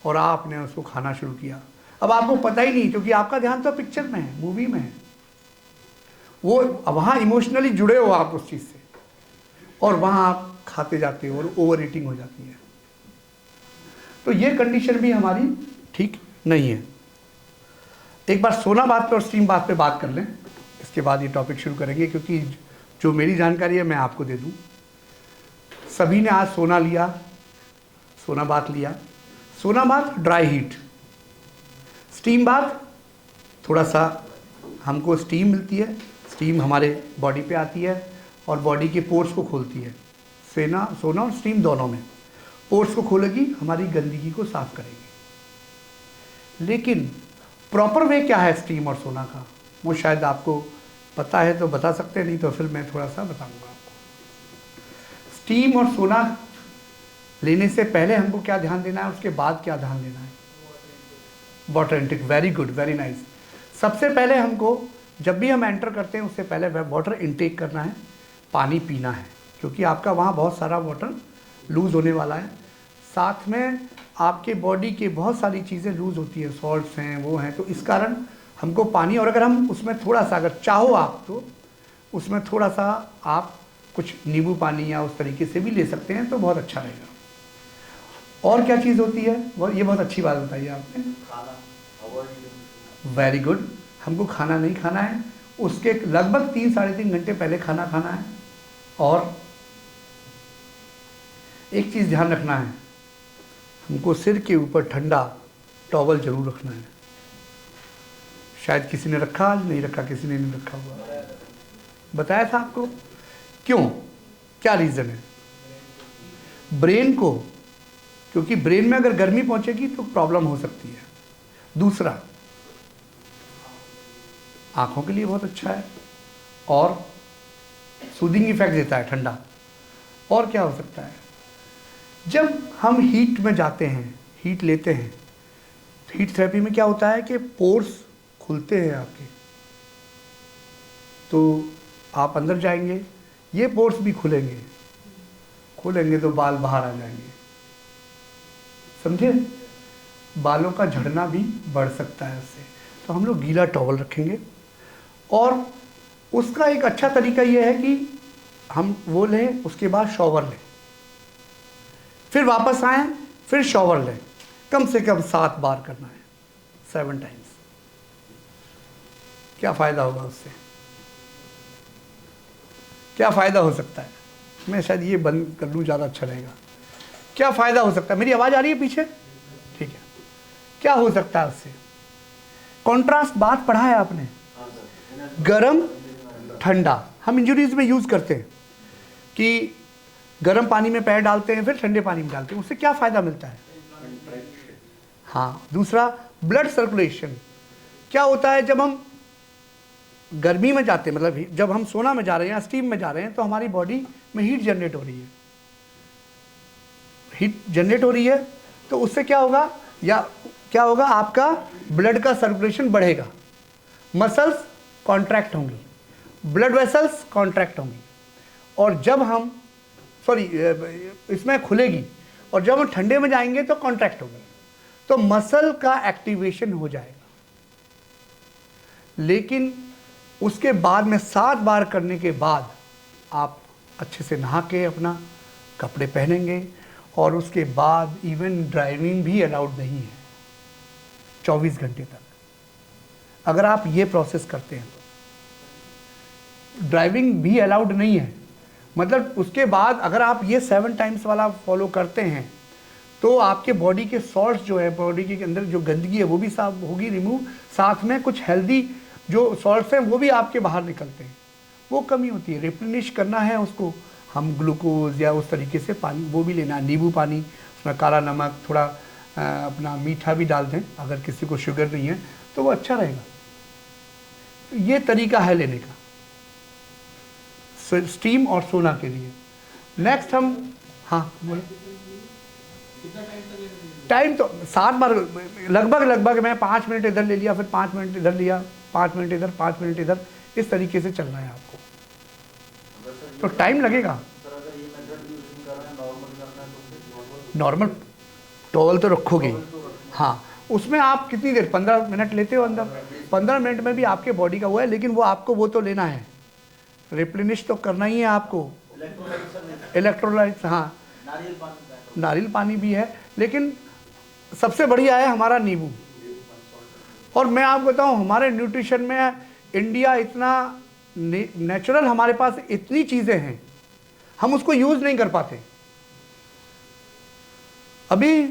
और आपने उसको खाना शुरू किया। अब आपको पता ही नहीं, क्योंकि आपका ध्यान तो पिक्चर में है, मूवी में है, वो वहाँ इमोशनली जुड़े हो आप उस चीज़ से, और वहाँ आप खाते जाते हो और ओवर ईटिंग हो जाती है। तो ये कंडीशन भी हमारी ठीक नहीं है। एक बार सोना बात पे और स्टीम बात पे बात कर लें, इसके बाद ये टॉपिक शुरू करेंगे, क्योंकि जो मेरी जानकारी है मैं आपको दे दूं। सभी ने आज सोना लिया, सोना बात लिया। सोना बात ड्राई हीट, स्टीम बात थोड़ा सा हमको स्टीम मिलती है, स्टीम हमारे बॉडी पे आती है और बॉडी के पोर्स को खोलती है। सोना और स्टीम दोनों में पोर्स को खोलेगी, हमारी गंदगी को साफ करेगी। लेकिन प्रॉपर वे क्या है स्टीम और सोना का, वो शायद आपको पता है तो बता सकते हैं, नहीं तो फिर मैं थोड़ा सा बताऊंगा आपको। स्टीम और सोना लेने से पहले हमको क्या ध्यान देना है, उसके बाद क्या ध्यान देना है? Water intake, very good, very nice. सबसे पहले हमको जब भी हम एंटर करते हैं उससे पहले वाटर इंटेक करना है, पानी पीना है, क्योंकि आपका वहाँ बहुत सारा वाटर लूज़ होने वाला है। साथ में आपके बॉडी के बहुत सारी चीज़ें लूज़ होती है, सॉल्ट्स हैं, वो हैं, तो इस कारण हमको पानी, और अगर हम उसमें थोड़ा सा, अगर चाहो आप तो उसमें थोड़ा सा आप कुछ नींबू पानी या उस तरीके से भी ले सकते हैं, तो बहुत अच्छा रहेगा। और क्या चीज़ होती है, ये बहुत अच्छी बात बताई आपने, वेरी गुड। हमको खाना नहीं खाना है, उसके लगभग 3-3.5 घंटे पहले खाना खाना है। और एक चीज़ ध्यान रखना है, हमको सिर के ऊपर ठंडा टॉवल जरूर रखना है। शायद किसी ने रखा, आज नहीं रखा, किसी ने नहीं रखा हुआ, बताया था आपको। क्यों, क्या रीज़न है? ब्रेन को, क्योंकि ब्रेन में अगर गर्मी पहुंचेगी तो प्रॉब्लम हो सकती है। दूसरा, आंखों के लिए बहुत अच्छा है और सूदिंग इफेक्ट देता है, ठंडा। और क्या हो सकता है, जब हम हीट में जाते हैं, हीट लेते हैं, हीट थेरेपी में क्या होता है कि पोर्स खुलते हैं आपके, तो आप अंदर जाएंगे, ये पोर्स भी खुलेंगे, खोलेंगे तो बाल बाहर आ जाएंगे, समझे? बालों का झड़ना भी बढ़ सकता है उससे। तो हम लोग गीला टॉवल रखेंगे और उसका एक अच्छा तरीका ये है कि हम वो लें, उसके बाद शॉवर लें, फिर वापस आएँ, फिर शॉवर लें, कम से कम 7 बार करना है, 7 टाइम्स। क्या फ़ायदा होगा उससे? क्या फ़ायदा हो सकता है? मैं शायद ये बंद कर लूँ, ज़्यादा अच्छा रहेगा। क्या फ़ायदा हो सकता है? मेरी आवाज़ आ रही है पीछे? ठीक है। क्या हो सकता है उससे? कॉन्ट्रास्ट बात पढ़ा है आपने, गरम ठंडा हम इंजरीज में यूज़ करते हैं कि गर्म पानी में पैर डालते हैं, फिर ठंडे पानी में डालते हैं, उससे क्या फ़ायदा मिलता है? हाँ। दूसरा, ब्लड सर्कुलेशन। क्या होता है जब हम गर्मी में जाते हैं, मतलब जब हम सोना में जा रहे हैं या स्टीम में जा रहे हैं, तो हमारी बॉडी में हीट जनरेट हो रही है, हीट जनरेट हो रही है, तो उससे क्या होगा, या क्या होगा, आपका ब्लड का सर्कुलेशन बढ़ेगा, मसल्स कॉन्ट्रैक्ट होंगी, ब्लड वेसल्स कॉन्ट्रैक्ट होंगी, और जब हम इसमें खुलेगी, और जब हम ठंडे में जाएंगे तो कॉन्ट्रैक्ट होगी, तो मसल का एक्टिवेशन हो जाएगा। लेकिन उसके बाद में 7 बार करने के बाद आप अच्छे से नहा के अपना कपड़े पहनेंगे, और उसके बाद इवन ड्राइविंग भी अलाउड नहीं है 24 घंटे तक। अगर आप ये प्रोसेस करते हैं तो ड्राइविंग भी अलाउड नहीं है, मतलब उसके बाद अगर आप ये 7 टाइम्स वाला फॉलो करते हैं तो आपके बॉडी के सॉल्ट्स जो है, बॉडी के अंदर जो गंदगी है वो भी साफ होगी, रिमूव, साथ में कुछ हेल्दी जो सॉल्ट्स हैं वो भी आपके बाहर निकलते हैं, वो कमी होती है। रिप्लेनिश करना है उसको, हम ग्लूकोज या उस तरीके से पानी वो भी लेना है, नींबू पानी, उसमें काला नमक, थोड़ा अपना मीठा भी डाल दें, अगर किसी को शुगर नहीं है तो वो अच्छा रहेगा। तो ये तरीका है लेने का स्टीम और सोना के लिए। नेक्स्ट हम, हाँ बोलो। टाइम तो 7 बार लगभग मैं 5 मिनट इधर ले लिया, फिर 5 मिनट इधर लिया, 5 मिनट इधर, 5 मिनट इधर, इस तरीके से चलना है आपको, तो टाइम लगेगा। नॉर्मल टॉवल तो रखोगे, हाँ, उसमें आप कितनी देर, 15 मिनट लेते हो अंदर, 15 मिनट में भी आपके बॉडी का वो है, लेकिन वो आपको वो तो लेना है, रिप्लेनिश तो करना ही है आपको, इलेक्ट्रोलाइट्स, हाँ, नारियल पानी भी है, लेकिन सबसे बढ़िया है हमारा नींबू। और मैं आपको बताऊं, हमारे न्यूट्रिशन में इंडिया इतना नेचुरल, हमारे पास इतनी चीज़ें हैं, हम उसको यूज़ नहीं कर पाते। अभी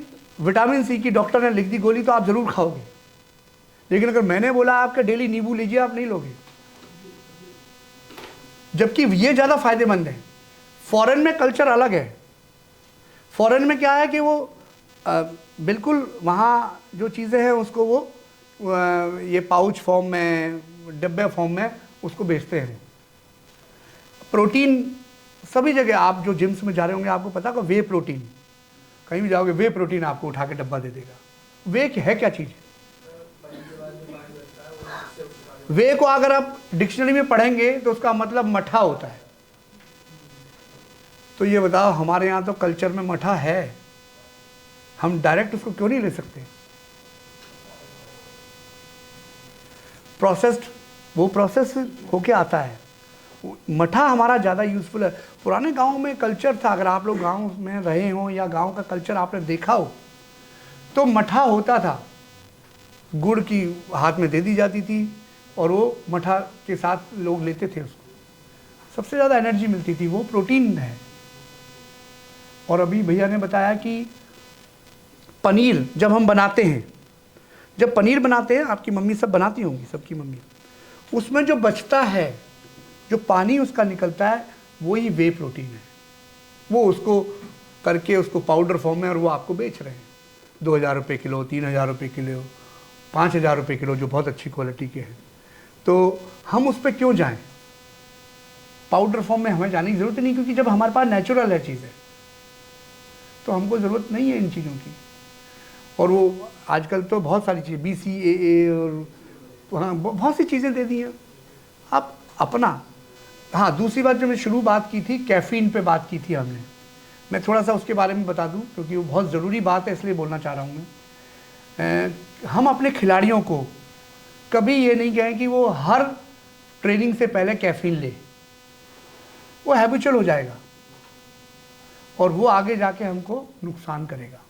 विटामिन सी की डॉक्टर ने लिख दी गोली तो आप ज़रूर खाओगे, लेकिन अगर मैंने बोला आपके डेली नींबू लीजिए, आप नहीं लोगे, जबकि ये ज़्यादा फायदेमंद है। फॉरेन में कल्चर अलग है, फॉरेन में क्या है कि वो बिल्कुल वहाँ जो चीज़ें हैं उसको वो ये पाउच फॉर्म में, डब्बे फॉर्म में उसको बेचते हैं। प्रोटीन सभी जगह, आप जो जिम्स में जा रहे होंगे आपको पता होगा, वे प्रोटीन, कहीं भी जाओगे वे प्रोटीन आपको उठा के डब्बा दे देगा। वे है क्या चीज़? वे को अगर आप डिक्शनरी में पढ़ेंगे तो उसका मतलब मठा होता है। तो ये बताओ, हमारे यहाँ तो कल्चर में मठा है, हम डायरेक्ट उसको क्यों नहीं ले सकते? प्रोसेस्ड, वो प्रोसेस होके आता है। मठा हमारा ज़्यादा यूज़फुल है। पुराने गाँव में कल्चर था, अगर आप लोग गाँव में रहे हों या गाँव का कल्चर आपने देखा हो, तो मठा होता था, गुड़ की हाथ में दे दी जाती थी और वो मठा के साथ लोग लेते थे उसको, सबसे ज़्यादा एनर्जी मिलती थी, वो प्रोटीन है। और अभी भैया ने बताया कि पनीर जब हम बनाते हैं, जब पनीर बनाते हैं, आपकी मम्मी सब बनाती होंगी, सबकी मम्मी, उसमें जो बचता है, जो पानी उसका निकलता है, वही वे प्रोटीन है। वो उसको करके उसको पाउडर फॉर्म में, और वो आपको बेच रहे हैं 2,000 रुपये किलो, 3,000 रुपये किलो, 5,000 रुपये किलो, जो बहुत अच्छी क्वालिटी के हैं। तो हम उस पर क्यों जाएं? पाउडर फॉर्म में हमें जाने की ज़रूरत नहीं, क्योंकि जब हमारे पास नेचुरल है चीज़ें तो हमको ज़रूरत नहीं है इन चीज़ों की। और वो आजकल तो बहुत सारी चीज़ें BCAA और हाँ बहुत सी चीज़ें दे दी हैं आप अपना। हाँ, दूसरी बात जो मैं शुरू बात की थी, कैफ़ीन पे बात की थी हमने, मैं थोड़ा सा उसके बारे में बता दूं, क्योंकि वो बहुत ज़रूरी बात है, इसलिए बोलना चाह रहा हूँ मैं। हम अपने खिलाड़ियों को कभी ये नहीं कहें कि वो हर ट्रेनिंग से पहले कैफ़ीन ले, वो हैबिचुअल हो जाएगा और वो आगे जाके हमको नुकसान करेगा।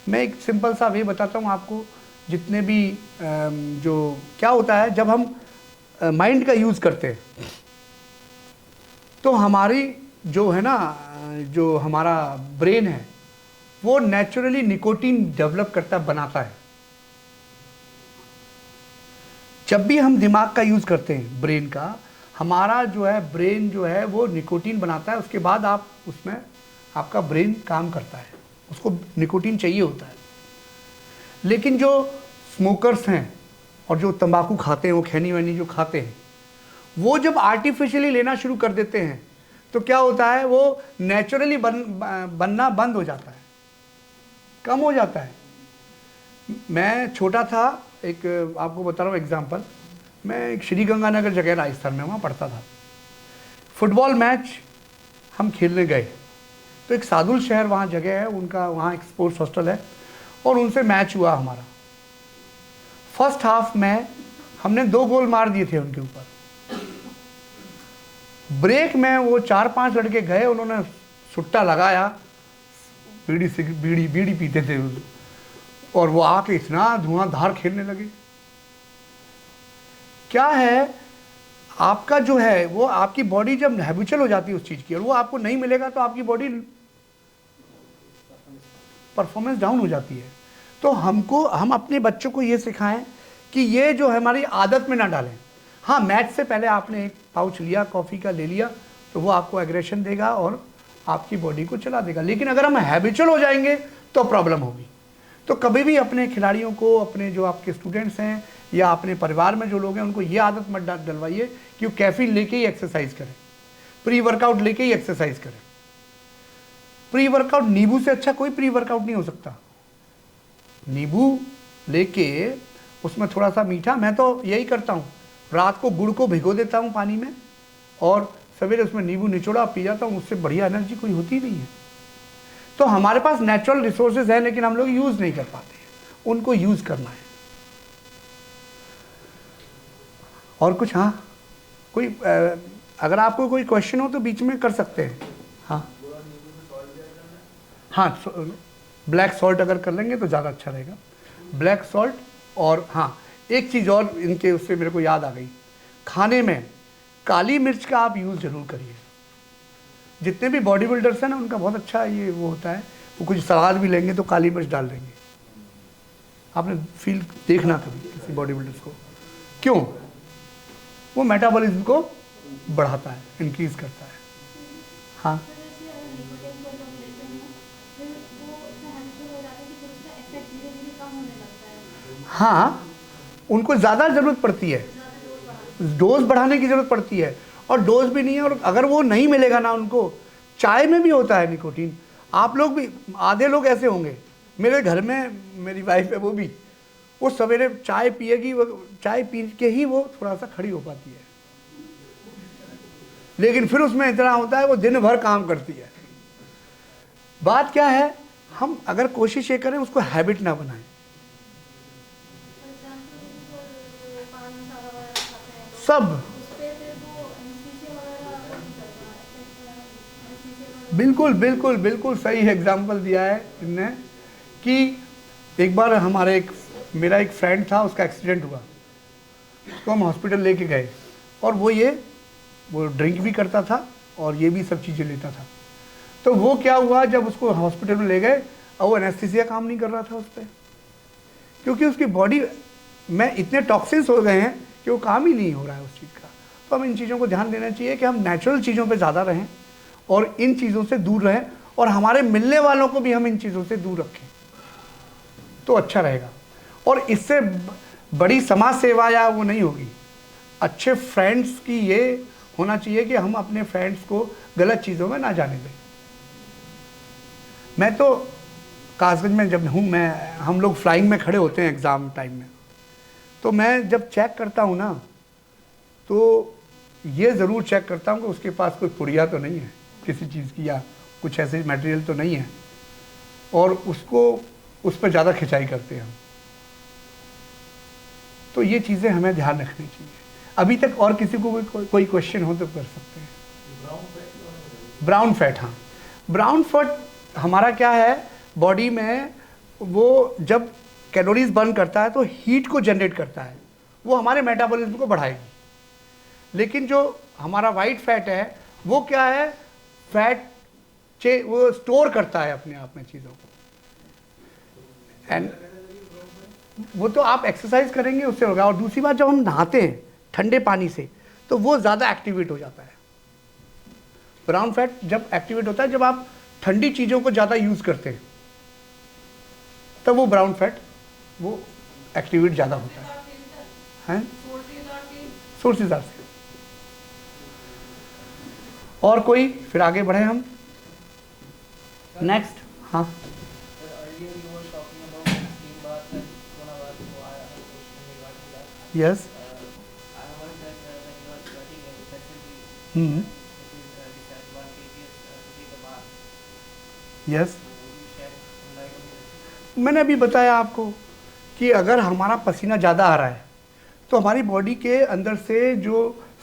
मैं एक सिंपल सा वे बताता हूँ आपको। जितने भी जो क्या होता है, जब हम माइंड का यूज़ करते हैं तो हमारी जो है ना, जो हमारा ब्रेन है वो नेचुरली निकोटीन डेवलप करता, बनाता है। जब भी हम दिमाग का यूज़ करते हैं, ब्रेन का, हमारा जो है ब्रेन जो है वो निकोटीन बनाता है। उसके बाद आप उसमें आपका ब्रेन काम करता है, उसको निकोटीन चाहिए होता है। लेकिन जो स्मोकर्स हैं और जो तंबाकू खाते हैं, वो खैनी वैनी जो खाते हैं, वो जब आर्टिफिशियली लेना शुरू कर देते हैं तो क्या होता है, वो नेचुरली बनना बंद हो जाता है, कम हो जाता है। मैं छोटा था, एक आपको बता रहा हूँ एग्जांपल, मैं एक श्री गंगानगर जगह राजस्थान में वहाँ पढ़ता था। फुटबॉल मैच हम खेलने गए तो एक सादुल शहर वहाँ जगह है उनका, वहाँ एक स्पोर्ट्स हॉस्टल है और उनसे मैच हुआ हमारा। फर्स्ट हाफ में हमने 2 गोल मार दिए थे उनके ऊपर। ब्रेक में वो 4-5 लड़के गए, उन्होंने सुट्टा लगाया, बीड़ी पीते थे और वो आके इतना धुआंधार खेलने लगे। क्या है, आपका जो है वो, आपकी बॉडी जब हैबिचुअल हो जाती है उस चीज़ की और वो आपको नहीं मिलेगा तो आपकी बॉडी परफॉर्मेंस डाउन हो जाती है। तो हम अपने बच्चों को ये सिखाएं कि ये जो हमारी आदत में ना डालें। हाँ, मैच से पहले आपने एक पाउच लिया कॉफ़ी का, ले लिया, तो वो आपको एग्रेशन देगा और आपकी बॉडी को चला देगा। लेकिन अगर हम हैबिचुअल हो जाएंगे तो प्रॉब्लम होगी। तो कभी भी अपने खिलाड़ियों को, अपने जो आपके स्टूडेंट्स हैं या अपने परिवार में जो लोग हैं, उनको ये आदत मत डलवाइए कि वो कैफ़ीन लेके ही एक्सरसाइज करें, प्री वर्कआउट लेके ही एक्सरसाइज करें। प्री वर्कआउट, नींबू से अच्छा कोई प्री वर्कआउट नहीं हो सकता। नींबू लेके उसमें थोड़ा सा मीठा, मैं तो यही करता हूँ, रात को गुड़ को भिगो देता हूँ पानी में और सवेरे उसमें नींबू निचोड़ा पी जाता हूँ। उससे बढ़िया एनर्जी कोई होती नहीं है। तो हमारे पास नेचुरल रिसोर्सेज हैं, लेकिन हम लोग यूज़ नहीं कर पाते हैं, उनको यूज़ करना है। और कुछ? हाँ, कोई अगर आपको कोई क्वेश्चन हो तो बीच में कर सकते हैं। हाँ हाँ, ब्लैक सॉल्ट अगर कर लेंगे तो ज़्यादा अच्छा रहेगा, ब्लैक सॉल्ट। और हाँ, एक चीज़ और इनके, उससे मेरे को याद आ गई, खाने में काली मिर्च का आप यूज़ ज़रूर करिए। जितने भी बॉडी बिल्डर्स हैं ना, उनका बहुत अच्छा ये वो होता है, वो कुछ सलाद भी लेंगे तो काली मिर्च डाल देंगे। आपने फील देखना कभी किसी बॉडी बिल्डर्स को, क्यों? वो मेटाबॉलिज्म को बढ़ाता है, इंक्रीज करता है। हाँ, हाँ, उनको ज़्यादा ज़रूरत पड़ती है, डोज बढ़ाने की ज़रूरत पड़ती है। और डोज भी नहीं है, और अगर वो नहीं मिलेगा ना उनको, चाय में भी होता है निकोटीन। आप लोग भी, आधे लोग ऐसे होंगे, मेरे घर में मेरी वाइफ है, वो सवेरे चाय पिएगी, वो चाय पी के ही वो थोड़ा सा खड़ी हो पाती है, लेकिन फिर उसमें इतना होता है वो दिन भर काम करती है। बात क्या है, हम अगर कोशिश ये करें उसको हैबिट ना बनाएं। सब बिल्कुल बिल्कुल बिल्कुल सही एग्जाम्पल दिया है इनने कि एक बार मेरा एक फ्रेंड था, उसका एक्सीडेंट हुआ, उसको हम हॉस्पिटल लेके गए और वो ड्रिंक भी करता था और ये भी सब चीज़ें लेता था। तो वो क्या हुआ, जब उसको हॉस्पिटल में ले गए और वो एनेस्थीसिया काम नहीं कर रहा था उस पर, क्योंकि उसकी बॉडी में इतने टॉक्सिन्स हो गए हैं कि वो काम ही नहीं हो रहा है उस चीज़ का। तो हमें इन चीज़ों को ध्यान देना चाहिए कि हम नेचुरल चीज़ों पे ज़्यादा रहें और इन चीज़ों से दूर रहें। और हमारे मिलने वालों को भी हम इन चीज़ों से दूर रखें तो अच्छा रहेगा। और इससे बड़ी समाज सेवा या वो नहीं होगी। अच्छे फ्रेंड्स की ये होना चाहिए कि हम अपने फ्रेंड्स को गलत चीज़ों में ना जाने दें। मैं तो कासगंज में जब हूँ, हम लोग फ्लाइंग में खड़े होते हैं एग्ज़ाम टाइम में, तो मैं जब चेक करता हूँ ना, तो ये ज़रूर चेक करता हूँ कि उसके पास कोई पुड़िया तो नहीं है किसी चीज़ की, या कुछ ऐसे मटेरियल तो नहीं है, और उस पर ज़्यादा खिंचाई करते हैं हम। तो ये चीज़ें हमें ध्यान रखनी चाहिए। अभी तक और किसी को कोई क्वेश्चन हो तो कर सकते हैं। ब्राउन फैट, हाँ, ब्राउन फैट हमारा क्या है, बॉडी में वो जब कैलोरीज बर्न करता है तो हीट को जनरेट करता है, वो हमारे मेटाबॉलिज्म को बढ़ाएगी। लेकिन जो हमारा वाइट फैट है वो क्या है, वो स्टोर करता है अपने आप में चीज़ों को, एंड वो तो आप एक्सरसाइज करेंगे उससे होगा। और दूसरी बात, जब हम नहाते हैं ठंडे पानी से तो वो ज़्यादा एक्टिवेट हो जाता है। ब्राउन फैट जब एक्टिवेट होता है जब आप ठंडी चीज़ों को ज़्यादा यूज़ करते हैं, तब वो ब्राउन फैट वो एक्टिवेट ज़्यादा होता है सोर्सेज से। और कोई, फिर आगे बढ़े हम नेक्स्ट। हाँ, यस, यस, मैंने अभी बताया आपको कि अगर हमारा पसीना ज़्यादा आ रहा है तो हमारी बॉडी के अंदर से जो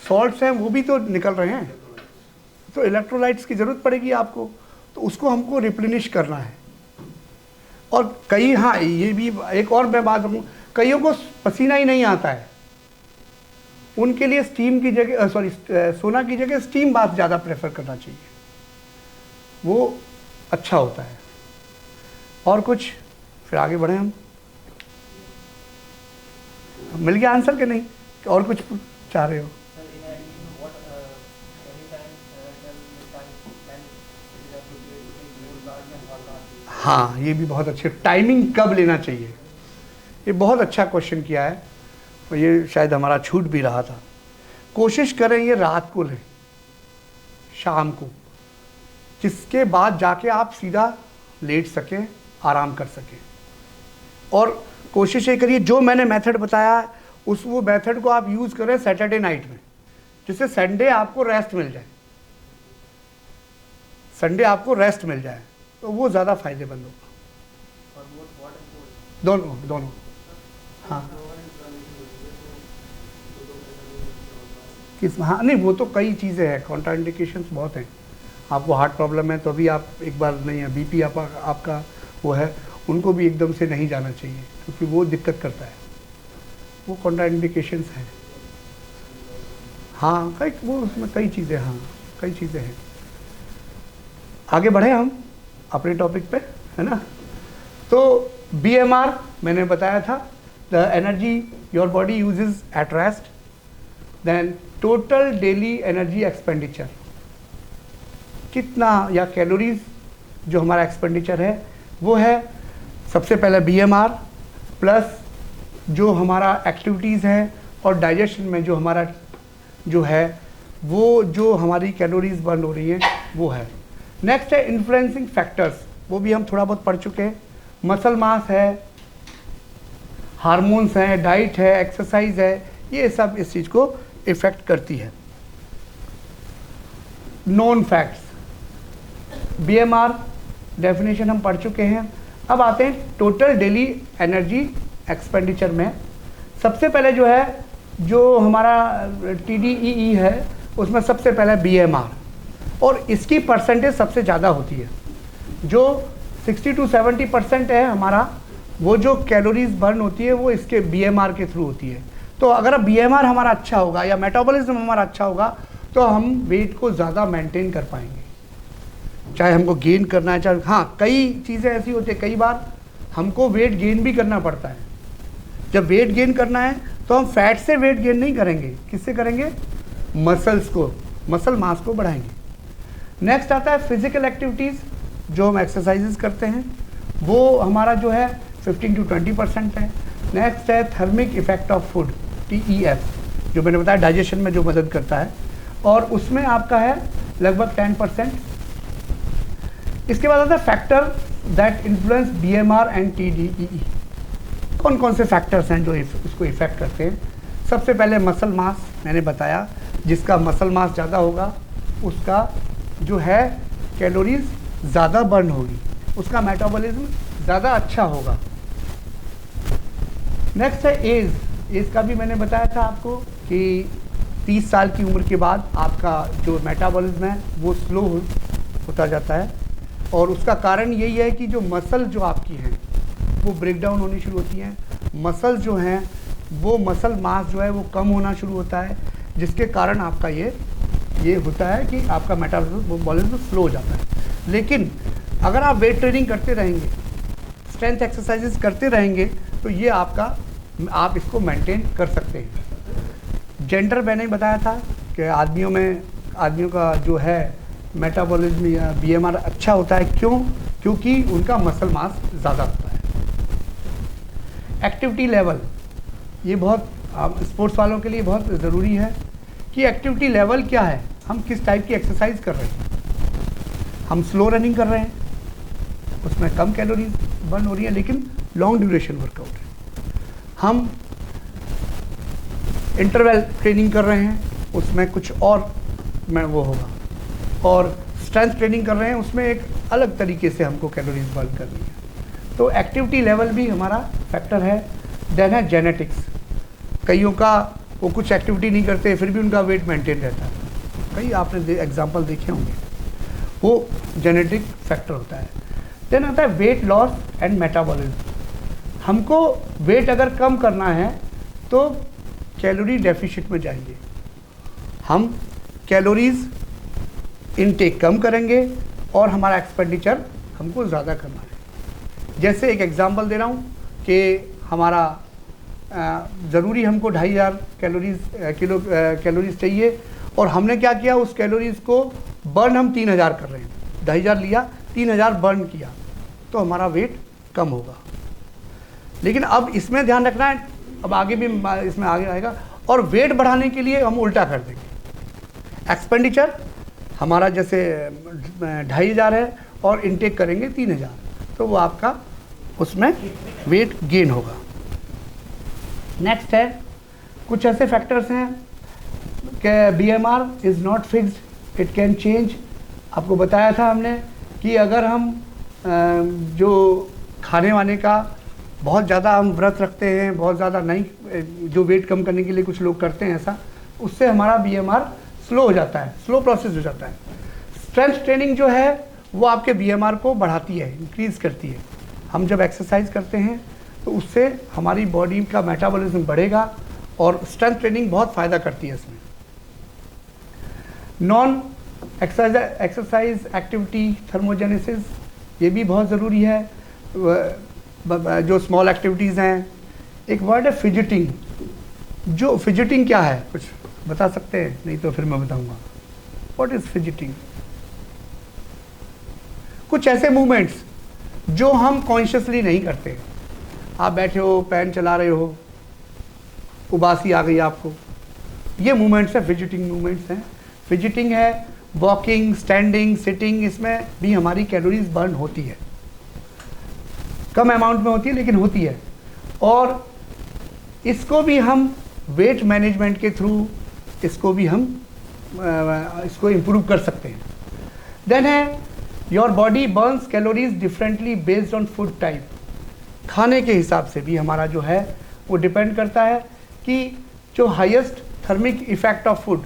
सॉल्ट्स हैं वो भी तो निकल रहे हैं, तो इलेक्ट्रोलाइट्स की ज़रूरत पड़ेगी आपको, तो उसको हमको रिप्लेनिश करना है। और कई, हाँ, ये भी एक और मैं बात कहूँ, कईयों को पसीना ही नहीं आता है, उनके लिए स्टीम की जगह सोना की जगह स्टीम बाथ ज़्यादा प्रेफर करना चाहिए, वो अच्छा होता है। और कुछ, फिर आगे बढ़े हम। मिल गया आंसर कि नहीं, और कुछ चाह रहे हो? हाँ, ये भी बहुत अच्छे, टाइमिंग कब लेना चाहिए, ये बहुत अच्छा क्वेश्चन किया है, और ये शायद हमारा छूट भी रहा था। कोशिश करें ये रात को लें, शाम को, जिसके बाद जाके आप सीधा लेट सकें, आराम कर सकें। और कोशिश ये करिए जो मैंने मेथड बताया वो मेथड को आप यूज़ करें सैटरडे नाइट में, जिससे संडे आपको रेस्ट मिल जाए, तो वो ज़्यादा फायदेमंद होगा। दोनों, हाँ, हाँ, नहीं, वो तो कई चीज़ें हैं, कॉन्ट्राइंडिकेशंस बहुत हैं। आपको हार्ट प्रॉब्लम है तो अभी आप एक बार नहीं है, बीपी आपका वो है, उनको भी एकदम से नहीं जाना चाहिए क्योंकि वो दिक्कत करता है, वो कॉन्ट्राइंडिकेशंस हैं। हाँ, वो उसमें कई चीज़ें हैं। आगे बढ़े हम अपने टॉपिक पे, है ना। तो BMR मैंने बताया था, the energy your body uses at rest, then total daily energy expenditure, कितना या कैलोरीज जो हमारा एक्सपेंडिचर है वो है, सबसे पहले BMR प्लस जो हमारा एक्टिविटीज़ हैं और डाइजेशन में जो हमारा जो है वो जो हमारी कैलोरीज बर्न हो रही हैं वो है। नेक्स्ट है इन्फ्लुएंसिंग फैक्टर्स, वो भी हम थोड़ा बहुत पढ़ चुके हैं। मसल मास है, हार्मोन्स हैं, डाइट है, एक्सरसाइज है, ये सब इस चीज़ को इफ़ेक्ट करती है। नॉन फैक्ट्स, BMR डेफिनेशन हम पढ़ चुके हैं। अब आते हैं टोटल डेली एनर्जी एक्सपेंडिचर में। सबसे पहले जो है, जो हमारा TDEE है, उसमें सबसे पहले BMR, और इसकी परसेंटेज सबसे ज़्यादा होती है, जो 60 to 70% है हमारा, वो जो कैलोरीज बर्न होती है वो इसके BMR के थ्रू होती है। तो अगर BMR हमारा अच्छा होगा या मेटाबॉलिज्म हमारा अच्छा होगा तो हम वेट को ज़्यादा मेंटेन कर पाएंगे, चाहे हमको गेन करना है, चाहे, हाँ, कई चीज़ें ऐसी होती है, कई बार हमको वेट गेन भी करना पड़ता है। जब वेट गेन करना है तो हम फैट से वेट गेन नहीं करेंगे, किससे करेंगे? मसल मास को बढ़ाएंगे। नेक्स्ट आता है फिजिकल एक्टिविटीज़, जो हम एक्सरसाइजेज करते हैं वो हमारा जो है 15 to 20% है। नेक्स्ट है thermic effect of food, TEF, जो मैंने बताया डाइजेशन में जो मदद करता है, और उसमें आपका है लगभग 10%। इसके बाद आता है factor that influence BMR and TDEE। कौन कौन से फैक्टर्स हैं जो उसको इफेक्ट करते हैं? सबसे पहले मसल मास, मैंने बताया जिसका मसल मास ज़्यादा होगा उसका जो है कैलोरीज ज़्यादा बर्न होगी, उसका मेटाबॉलिज्म ज़्यादा अच्छा होगा। नेक्स्ट है एज का भी मैंने बताया था आपको कि 30 साल की उम्र के बाद आपका जो मेटाबॉलिज्म है वो स्लो होता जाता है, और उसका कारण यही है कि जो मसल जो आपकी हैं वो ब्रेक डाउन होनी शुरू होती हैं, मसल जो हैं वो मसल मास जो है वो कम होना शुरू होता है, जिसके कारण आपका ये होता है कि आपका मेटाबॉलिज्म स्लो हो जाता है। लेकिन अगर आप वेट ट्रेनिंग करते रहेंगे, स्ट्रेंथ एक्सरसाइजेस करते रहेंगे, तो ये आप इसको मेंटेन कर सकते हैं। जेंडर मैंने बताया था कि आदमियों का जो है मेटाबॉलिज्म या BMR अच्छा होता है। क्यों? क्योंकि उनका मसल मास ज़्यादा होता है। एक्टिविटी लेवल, ये बहुत स्पोर्ट्स वालों के लिए बहुत ज़रूरी है कि एक्टिविटी लेवल क्या है, हम किस टाइप की एक्सरसाइज कर रहे हैं। हम स्लो रनिंग कर रहे हैं, उसमें कम कैलोरीज बर्न हो रही है लेकिन लॉन्ग ड्यूरेशन वर्कआउट है। हम इंटरवल ट्रेनिंग कर रहे हैं, उसमें कुछ और में वो होगा, और स्ट्रेंथ ट्रेनिंग कर रहे हैं, उसमें एक अलग तरीके से हमको कैलोरीज बर्न करनी है। तो एक्टिविटी लेवल भी हमारा फैक्टर है। देन है जेनेटिक्स, कईयों का वो कुछ एक्टिविटी नहीं करते फिर भी उनका वेट मेंटेन रहता है, कई आपने एग्जांपल देखे होंगे, वो जेनेटिक फैक्टर होता है। देन आता है वेट लॉस एंड मेटाबॉलिज्म। हमको वेट अगर कम करना है तो कैलोरी डेफिशिट में जाएंगे, हम कैलोरीज इनटेक कम करेंगे और हमारा एक्सपेंडिचर हमको ज़्यादा करना है। जैसे एक एग्जांपल दे रहा हूँ कि हमारा ज़रूरी हमको 2500 कैलोरीज चाहिए, और हमने क्या किया, उस कैलोरीज को बर्न हम 3000 कर रहे हैं। 2500 लिया, 3000 बर्न किया, तो हमारा वेट कम होगा। लेकिन अब इसमें ध्यान रखना है, अब आगे भी इसमें आगे आएगा, और वेट बढ़ाने के लिए हम उल्टा कर देंगे। एक्सपेंडिचर हमारा जैसे 2500 है और इनटेक करेंगे 3000, तो वो आपका उसमें वेट गेन होगा। नेक्स्ट है कुछ ऐसे फैक्टर्स हैं कि BMR is not fixed, it can change. आपको बताया था हमने कि अगर हम जो खाने वाने का बहुत ज़्यादा हम व्रत रखते हैं, बहुत ज़्यादा नहीं, जो वेट कम करने के लिए कुछ लोग करते हैं ऐसा, उससे हमारा BMR स्लो हो जाता है, स्लो प्रोसेस हो जाता है। स्ट्रेंथ ट्रेनिंग जो है वो आपके BMR को बढ़ाती है, इंक्रीज़ करती है। हम जब एक्सरसाइज करते हैं तो उससे हमारी बॉडी का मेटाबॉलिज्म बढ़ेगा, और स्ट्रेंथ ट्रेनिंग बहुत फ़ायदा करती है इसमें। नॉन एक्सरसाइज एक्टिविटी थर्मोजेनेसिस, ये भी बहुत ज़रूरी है। जो स्मॉल एक्टिविटीज़ हैं, एक वर्ड है फिजिटिंग। जो फिजिटिंग क्या है, कुछ बता सकते हैं? नहीं तो फिर मैं बताऊंगा व्हाट इज़ फिजिटिंग। कुछ ऐसे मूवमेंट्स जो हम कॉन्शियसली नहीं करते। आप बैठे हो, पेन चला रहे हो, उबासी आ गई आपको, ये मूवमेंट्स हैं, फिजिटिंग मूवमेंट्स हैं। फिजिटिंग है वॉकिंग, स्टैंडिंग, सिटिंग, इसमें भी हमारी कैलोरीज बर्न होती है, कम अमाउंट में होती है लेकिन होती है, और इसको भी हम वेट मैनेजमेंट के थ्रू इसको भी हम इसको इम्प्रूव कर सकते हैं। देन है your body Burns calories differently based on food type. खाने के हिसाब से भी हमारा जो है वो डिपेंड करता है कि जो highest thermic effect of food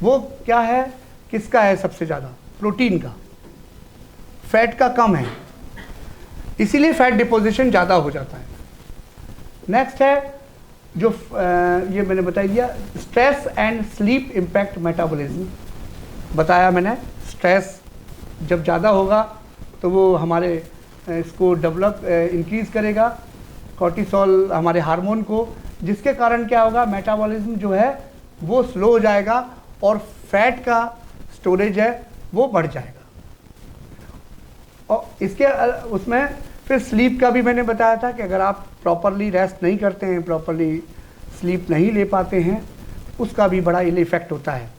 वो क्या है, किसका है सबसे ज़्यादा, प्रोटीन का, फैट का कम है, इसीलिए फैट डिपोजिशन ज़्यादा हो जाता है। नेक्स्ट है जो ये मैंने बता दिया, stress and sleep impact metabolism. बताया मैंने, स्ट्रेस जब ज़्यादा होगा तो वो हमारे इसको डेवलप इंक्रीज़ करेगा, कॉर्टिसोल हमारे हार्मोन को, जिसके कारण क्या होगा, मेटाबॉलिज्म जो है वो स्लो हो जाएगा और फैट का स्टोरेज है वो बढ़ जाएगा। और इसके उसमें फिर स्लीप का भी मैंने बताया था कि अगर आप प्रॉपरली रेस्ट नहीं करते हैं, प्रॉपरली स्लीप नहीं ले पाते हैं, उसका भी बड़ा इल इफ़ेक्ट होता है।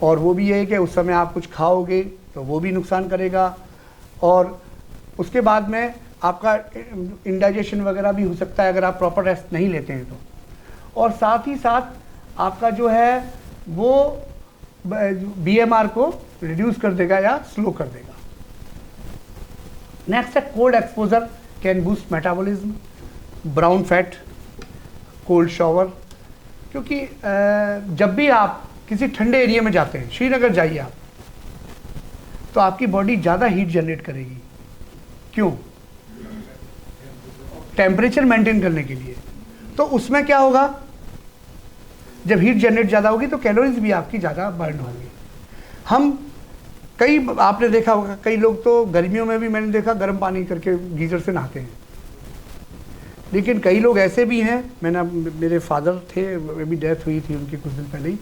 और वो भी ये है कि उस समय आप कुछ खाओगे तो वो भी नुकसान करेगा, और उसके बाद में आपका इंडाइजेशन वगैरह भी हो सकता है अगर आप प्रॉपर रेस्ट नहीं लेते हैं तो। और साथ ही साथ आपका जो है वो BMR को रिड्यूस कर देगा या स्लो कर देगा। नेक्स्ट है cold exposure can boost metabolism, brown fat, cold shower. क्योंकि जब भी आप किसी ठंडे एरिया में जाते हैं, श्रीनगर जाइए आप, तो आपकी बॉडी ज़्यादा हीट जनरेट करेगी। क्यों? टेम्परेचर मेंटेन करने के लिए। तो उसमें क्या होगा, जब हीट जनरेट ज़्यादा होगी तो कैलोरीज भी आपकी ज़्यादा बर्न होंगी। आपने देखा होगा कई लोग तो गर्मियों में भी मैंने देखा गर्म पानी करके गीज़र से नहाते हैं, लेकिन कई लोग ऐसे भी हैं, मेरे फादर थे, अभी डेथ हुई थी उनकी कुछ दिन पहले ही,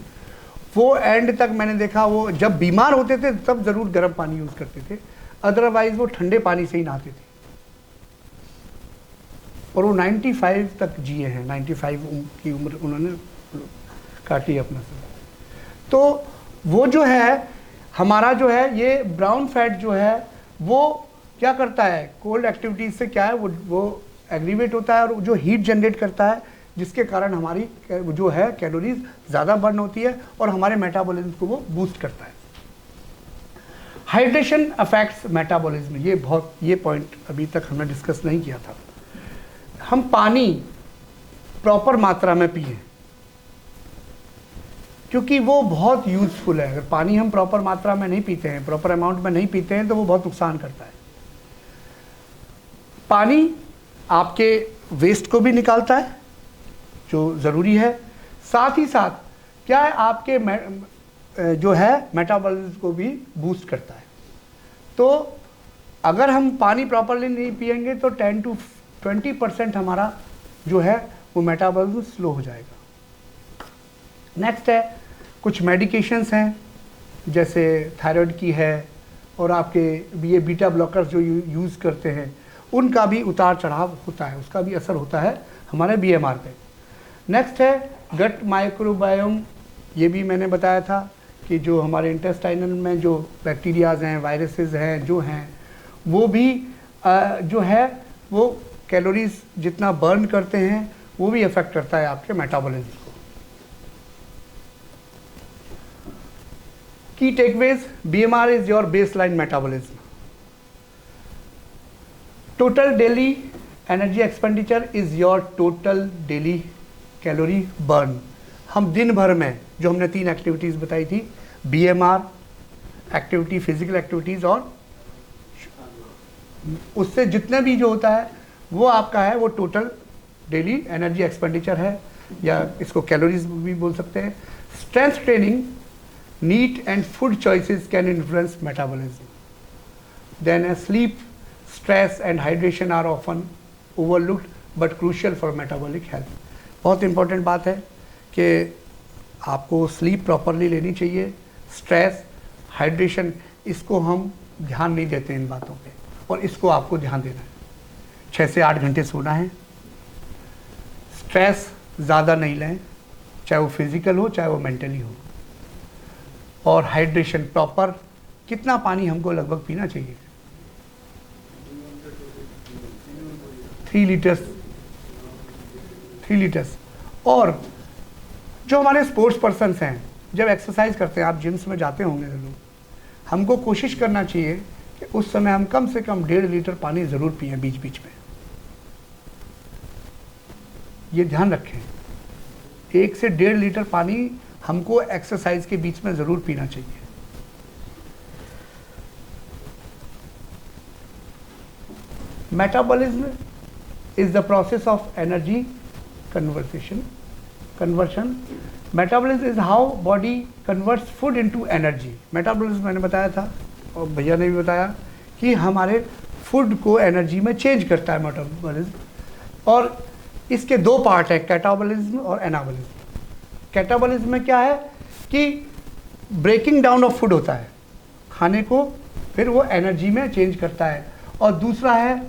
वो एंड तक मैंने देखा वो जब बीमार होते थे तब ज़रूर गर्म पानी यूज़ करते थे, अदरवाइज़ वो ठंडे पानी से ही नहाते थे। और वो 95 तक जिए हैं, 95 की उम्र उन्होंने काटी अपना समय। तो वो जो है हमारा जो है ये ब्राउन फैट जो है वो क्या करता है, कोल्ड एक्टिविटीज़ से क्या है वो एग्रीवेट होता है और जो हीट जनरेट करता है, जिसके कारण हमारी जो है कैलोरीज ज़्यादा बर्न होती है और हमारे मेटाबॉलिज्म को वो बूस्ट करता है। हाइड्रेशन अफेक्ट्स मेटाबॉलिज्म, ये पॉइंट अभी तक हमने डिस्कस नहीं किया था। हम पानी प्रॉपर मात्रा में पिएं, क्योंकि वो बहुत यूज़फुल है। अगर पानी हम प्रॉपर मात्रा में नहीं पीते हैं, प्रॉपर अमाउंट में नहीं पीते हैं, तो वो बहुत नुकसान करता है। पानी आपके वेस्ट को भी निकालता है जो ज़रूरी है, साथ ही साथ क्या है आपके जो है मेटाबॉलिज्म को भी बूस्ट करता है। तो अगर हम पानी प्रॉपरली नहीं पिएंगे तो 10 to 20% हमारा जो है वो मेटाबॉलिज्म स्लो हो जाएगा। नेक्स्ट है कुछ मेडिकेशंस हैं, जैसे थायराइड की है, और आपके ये बीटा ब्लॉकर्स जो यूज़ करते हैं उनका भी उतार चढ़ाव होता है, उसका भी असर होता है हमारे BMR पे। नेक्स्ट है गट माइक्रोबायोम, ये भी मैंने बताया था कि जो हमारे इंटेस्टाइनल में जो बैक्टीरियाज हैं, वायरसेस हैं, जो हैं वो भी जो है वो कैलोरीज जितना बर्न करते हैं वो भी अफेक्ट करता है आपके मेटाबॉलिज्म को। की takeaways, BMR is your baseline metabolism. Total daily energy expenditure is your total daily calorie burn. हम दिन भर में जो हमने 3 एक्टिविटीज़ बताई थी, BMR एक्टिविटी, फिजिकल एक्टिविटीज़, और उससे जितने भी जो होता है वो आपका है वो टोटल डेली एनर्जी एक्सपेंडिचर है, या इसको कैलोरीज भी बोल सकते हैं। Strength training, NEAT and food choices can influence metabolism. Then sleep, stress and hydration are often overlooked but crucial for metabolic health. बहुत इंपॉर्टेंट बात है कि आपको स्लीप प्रॉपरली लेनी चाहिए। स्ट्रेस, हाइड्रेशन, इसको हम ध्यान नहीं देते इन बातों पे, और इसको आपको ध्यान देना है। 6 से 8 घंटे सोना है। स्ट्रेस ज़्यादा नहीं लें, चाहे वो फिज़िकल हो चाहे वो मेंटली हो। और हाइड्रेशन प्रॉपर, कितना पानी हमको लगभग पीना चाहिए? 3 लीटर्स। और जो हमारे स्पोर्ट्स पर्सन्स हैं, जब एक्सरसाइज करते हैं, आप जिम्स में जाते होंगे लोग, हमको कोशिश करना चाहिए कि उस समय हम कम से कम 1.5 लीटर पानी ज़रूर पिएं बीच बीच में। ये ध्यान रखें, 1 से 1.5 लीटर पानी हमको एक्सरसाइज के बीच में ज़रूर पीना चाहिए। Metabolism is the process of energy conversion. Metabolism is how body converts food into energy. Metabolism मैंने बताया था और भैया ने भी बताया कि हमारे फूड को एनर्जी में चेंज करता है मेटाबॉलिज्म। और इसके 2 पार्ट है, कैटाबॉलिज्म और एनाबॉलिज्म। कैटाबॉलिज्म में क्या है कि ब्रेकिंग डाउन ऑफ फूड होता है, खाने को फिर वो एनर्जी में चेंज करता है। और दूसरा है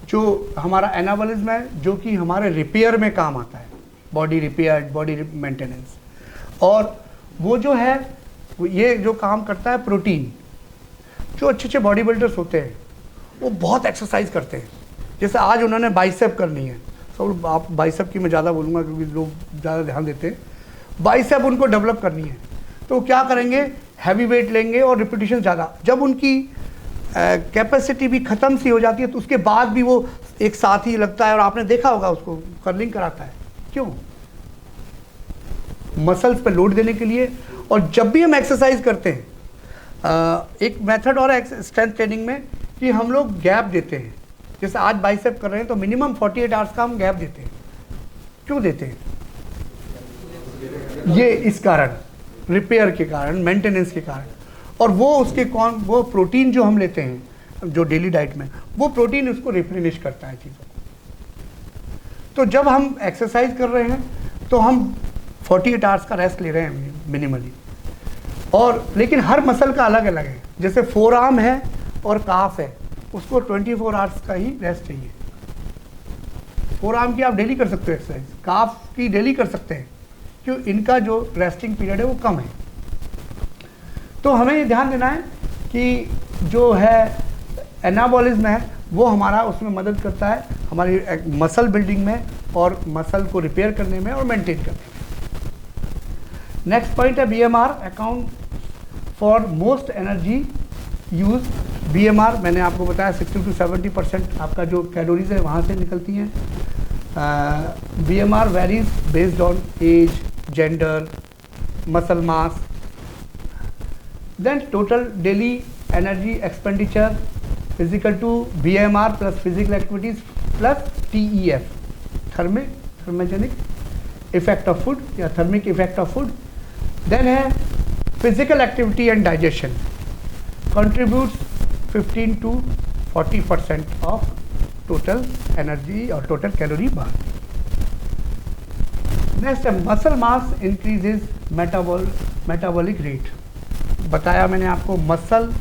जो हमारा एनाबॉलिज्म है, जो कि हमारे रिपेयर में काम आता है, बॉडी रिपेयर, बॉडी मेंटेनेंस। और वो जो है ये जो काम करता है प्रोटीन। जो अच्छे अच्छे बॉडी बिल्डर्स होते हैं वो बहुत एक्सरसाइज करते हैं। जैसे आज उन्होंने बाइसेप करनी है, सब आप बाइसेप की मैं ज़्यादा बोलूँगा क्योंकि लोग ज़्यादा ध्यान देते हैं। बाइसेप उनको डेवलप करनी है तो क्या करेंगे, हैवी वेट लेंगे और रिपीटिशन ज़्यादा। जब उनकी कैपेसिटी भी ख़त्म सी हो जाती है तो उसके बाद भी वो एक साथ ही लगता है, और आपने देखा होगा उसको कर्लिंग कराता है। क्यों? मसल्स पे लोड देने के लिए। और जब भी हम एक्सरसाइज करते हैं, एक मेथड और स्ट्रेंथ ट्रेनिंग में कि हम लोग गैप देते हैं। जैसे आज बाइसेप कर रहे हैं तो मिनिमम 48 आवर्स का हम गैप देते हैं। क्यों देते हैं? ये इस कारण, रिपेयर के कारण, मेंटेनेंस के कारण। और वो उसके वो प्रोटीन जो हम लेते हैं जो डेली डाइट में, वो प्रोटीन उसको रिप्लेनिश करता है चीज़ों को। तो जब हम एक्सरसाइज कर रहे हैं तो हम 48 आवर्स का रेस्ट ले रहे हैं मिनिमली। और लेकिन हर मसल का अलग अलग है। जैसे फोर आर्म है और काफ है, उसको 24 आवर्स का ही रेस्ट चाहिए। फोर आर्म की आप डेली कर सकते हो एक्सरसाइज, काफ की डेली कर सकते हैं, क्यों? इनका जो रेस्टिंग पीरियड है वो कम है। तो हमें ये ध्यान देना है कि जो है एनाबॉलिज्म है वो हमारा उसमें मदद करता है, हमारी मसल बिल्डिंग में और मसल को रिपेयर करने में और मेंटेन करने में। नेक्स्ट पॉइंट है BMR, account for most energy use. BMR मैंने आपको बताया 60 to 70% आपका जो कैलोरीज है वहाँ से निकलती हैं। BMR varies based on age, gender, muscle mass. Then total daily energy expenditure is equal to BMR plus physical activities plus TEF, thermogenic effect of food या thermic effect of food. Then है physical activity and digestion, contributes 15 to 40% of total energy और total calorie burn. Next है muscle mass increases metabolic rate. बताया मैंने आपको, muscle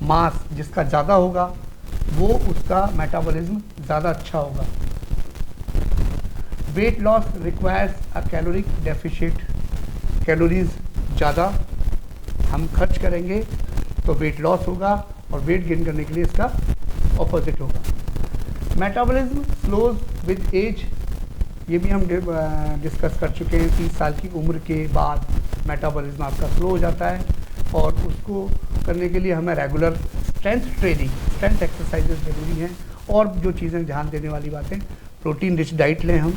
mass जिसका ज़्यादा होगा वो उसका मेटाबॉलिज्म ज़्यादा अच्छा होगा। Weight loss requires a caloric deficit. Calories ज़्यादा हम खर्च करेंगे तो वेट लॉस होगा, और वेट गेन करने के लिए इसका ऑपोजिट होगा। मेटाबॉलिज्म स्लोज विद एज, ये भी हम डिस्कस कर चुके हैं। 30 साल की उम्र के बाद मेटाबॉलिज्म आपका स्लो हो जाता है, और उसको करने के लिए हमें regular strength training, strength exercises ज़रूरी हैं। और जो चीज़ें ध्यान देने वाली बातें, प्रोटीन रिच डाइट लें हम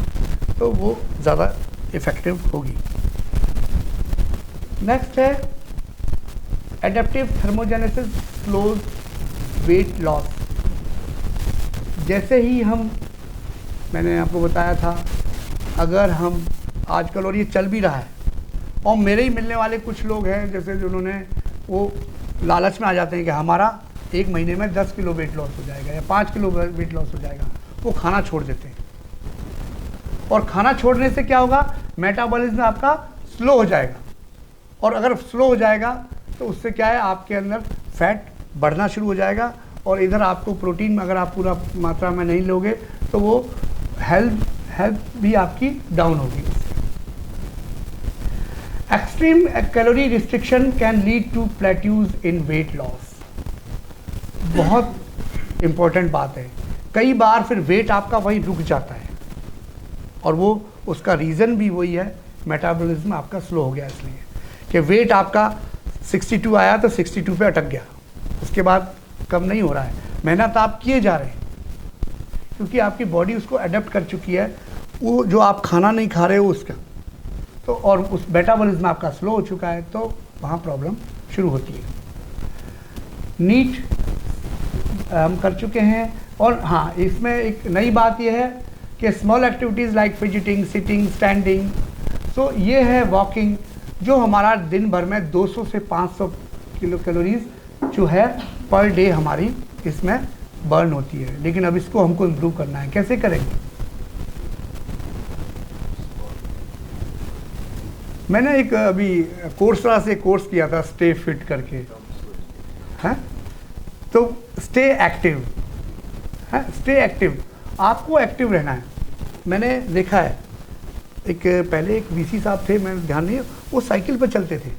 तो वो ज़्यादा इफ़ेक्टिव होगी। नेक्स्ट है adaptive thermogenesis slows weight loss. जैसे ही मैंने आपको बताया था, अगर हम आजकल, और ये चल भी रहा है, और मेरे ही मिलने वाले कुछ लोग हैं जैसे जिन्होंने वो लालच में आ जाते हैं कि हमारा 1 महीने में 10 किलो वेट लॉस हो जाएगा या 5 किलो वेट लॉस हो जाएगा, वो खाना छोड़ देते हैं। और खाना छोड़ने से क्या होगा, मेटाबॉलिज्म आपका स्लो हो जाएगा, और अगर स्लो हो जाएगा तो उससे क्या है, आपके अंदर फैट बढ़ना शुरू हो जाएगा, और इधर आपको प्रोटीन अगर आप पूरा मात्रा में नहीं लोगे तो वो हेल्थ भी आपकी डाउन होगी। Extreme calorie restriction can lead to plateaus in weight loss. बहुत इंपॉर्टेंट बात है। कई बार फिर वेट आपका वहीं रुक जाता है, और वो उसका रीज़न भी वही है, मेटाबॉलिज्म आपका स्लो हो गया इसलिए कि वेट आपका 62 आया तो 62 पे अटक गया, उसके बाद कम नहीं हो रहा है। मेहनत आप किए जा रहे हैं क्योंकि आपकी बॉडी उसको अडेप्ट कर चुकी है, वो जो आप खाना नहीं खा रहे हो उसका, तो और उस मेटाबॉलिज्म आपका स्लो हो चुका है, तो वहाँ प्रॉब्लम शुरू होती है। नीट हम कर चुके हैं। और हाँ, इसमें एक नई बात यह है कि small activities like fidgeting, sitting, standing, so ये है वॉकिंग, जो हमारा दिन भर में 200 से 500 किलो कैलोरीज जो है पर डे हमारी इसमें बर्न होती है। लेकिन अब इसको हमको इम्प्रूव करना है। कैसे करेंगे? मैंने एक अभी कोर्सरा से कोर्स किया था, स्टे फिट करके, हैं तो स्टे एक्टिव है, स्टे एक्टिव, आपको एक्टिव रहना है। मैंने देखा है, एक पहले एक वीसी साहब थे, मैं ध्यान नहीं, वो साइकिल पर चलते थे,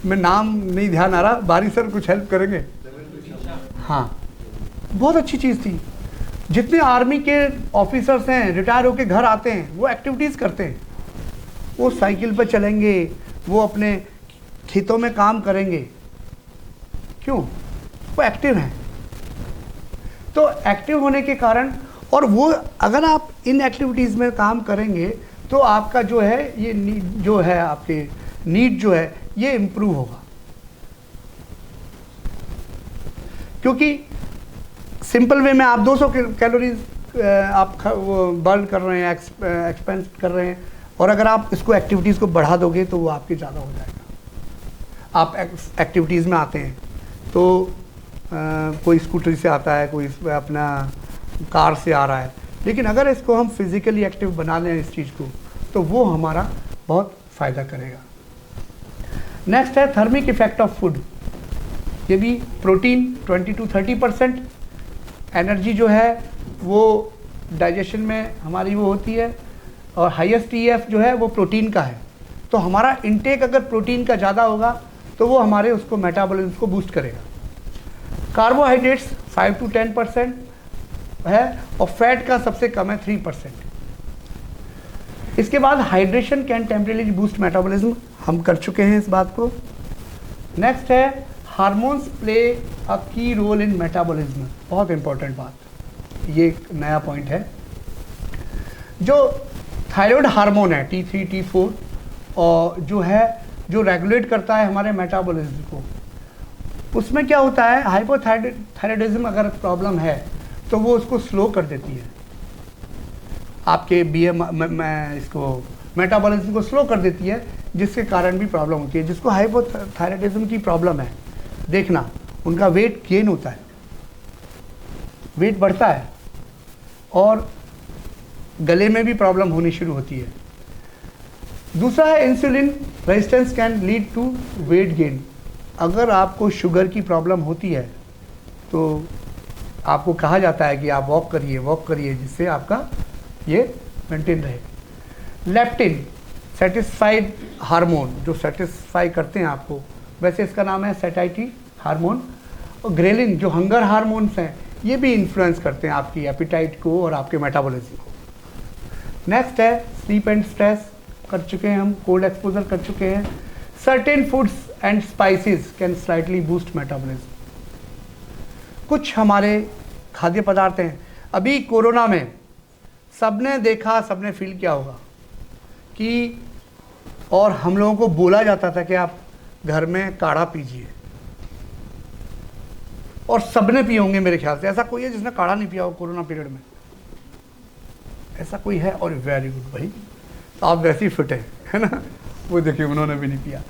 मैं नाम नहीं ध्यान आ रहा, बारी सर कुछ हेल्प करेंगे? हाँ, बहुत अच्छी चीज़ थी। जितने आर्मी के ऑफिसर्स हैं रिटायर होके घर आते हैं, वो एक्टिविटीज़ करते हैं, वो साइकिल पर चलेंगे, वो अपने खेतों में काम करेंगे। क्यों? वो एक्टिव हैं। तो एक्टिव होने के कारण, और वो अगर आप इन एक्टिविटीज़ में काम करेंगे तो आपका जो है ये जो है आपके नीड जो है ये इम्प्रूव होगा। क्योंकि सिंपल वे में आप 200 कैलोरीज आप बर्न कर रहे हैं, एक्सपेंस कर रहे हैं, और अगर आप इसको एक्टिविटीज़ को बढ़ा दोगे तो वो आपके ज़्यादा हो जाएगा। आप एक्टिविटीज़ में आते हैं तो कोई स्कूटरी से आता है, कोई अपना कार से आ रहा है, लेकिन अगर इसको हम फिज़िकली एक्टिव बना लें इस चीज़ को, तो वो हमारा बहुत फ़ायदा करेगा। नेक्स्ट है थर्मिक इफेक्ट ऑफ फूड। ये भी प्रोटीन 20 to 30%, एनर्जी जो है वो डाइजेशन में हमारी वो होती है, और हाईएस्ट ईएफ जो है वो प्रोटीन का है। तो हमारा इंटेक अगर प्रोटीन का ज़्यादा होगा तो वो हमारे उसको मेटाबॉलिज्म को बूस्ट करेगा। कार्बोहाइड्रेट्स 5 to 10% है, और फैट का सबसे कम है 3%। इसके बाद hydration can temporarily boost metabolism, हम कर चुके हैं इस बात को। नेक्स्ट है हार्मोन्स प्ले अ की रोल इन मेटाबॉलिज्म, बहुत इंपॉर्टेंट बात, ये एक नया पॉइंट है। जो थायराइड हार्मोन है T3 T4, और जो है जो रेगुलेट करता है हमारे मेटाबॉलिज्म को, उसमें क्या होता है, हाइपोथायराइडिज्म अगर प्रॉब्लम है तो वो उसको स्लो कर देती है, आपके इसको मेटाबॉलिज्म को स्लो कर देती है, जिसके कारण भी प्रॉब्लम होती है। जिसको हाइपोथायराइडिज्म की प्रॉब्लम है, देखना उनका वेट गेन होता है, वेट बढ़ता है, और गले में भी प्रॉब्लम होनी शुरू होती है। दूसरा है insulin resistance can lead to weight gain. अगर आपको शुगर की प्रॉब्लम होती है तो आपको कहा जाता है कि आप वॉक करिए, जिससे आपका ये मेंटेन रहे। लेप्टिन सेटिस्फाइड हार्मोन, जो सेटिस्फाई करते हैं आपको, वैसे इसका नाम है सैटिस्फाइड हार्मोन। और ग्रेलिन जो हंगर हार्मोन्स हैं, ये भी इन्फ्लुएंस करते हैं आपकी एपिटाइट को और आपके मेटाबॉलिज्म को। नेक्स्ट है स्लीप एंड स्ट्रेस, कर चुके हैं हम, कोल्ड एक्सपोजर कर चुके हैं। Certain foods and spices can slightly boost metabolism. कुछ हमारे खाद्य पदार्थ हैं, अभी कोरोना में सबने देखा, सबने फील किया होगा कि, और हम लोगों को बोला जाता था कि आप घर में काढ़ा पीजिए, और सबने पिए होंगे मेरे ख्याल से। ऐसा कोई है जिसने काढ़ा नहीं पिया हो कोरोना पीरियड में? ऐसा कोई है? और वेरी गुड भाई, तो आप वैसे ही फिट है ना। वो देखिए उन्होंने भी नहीं पिया,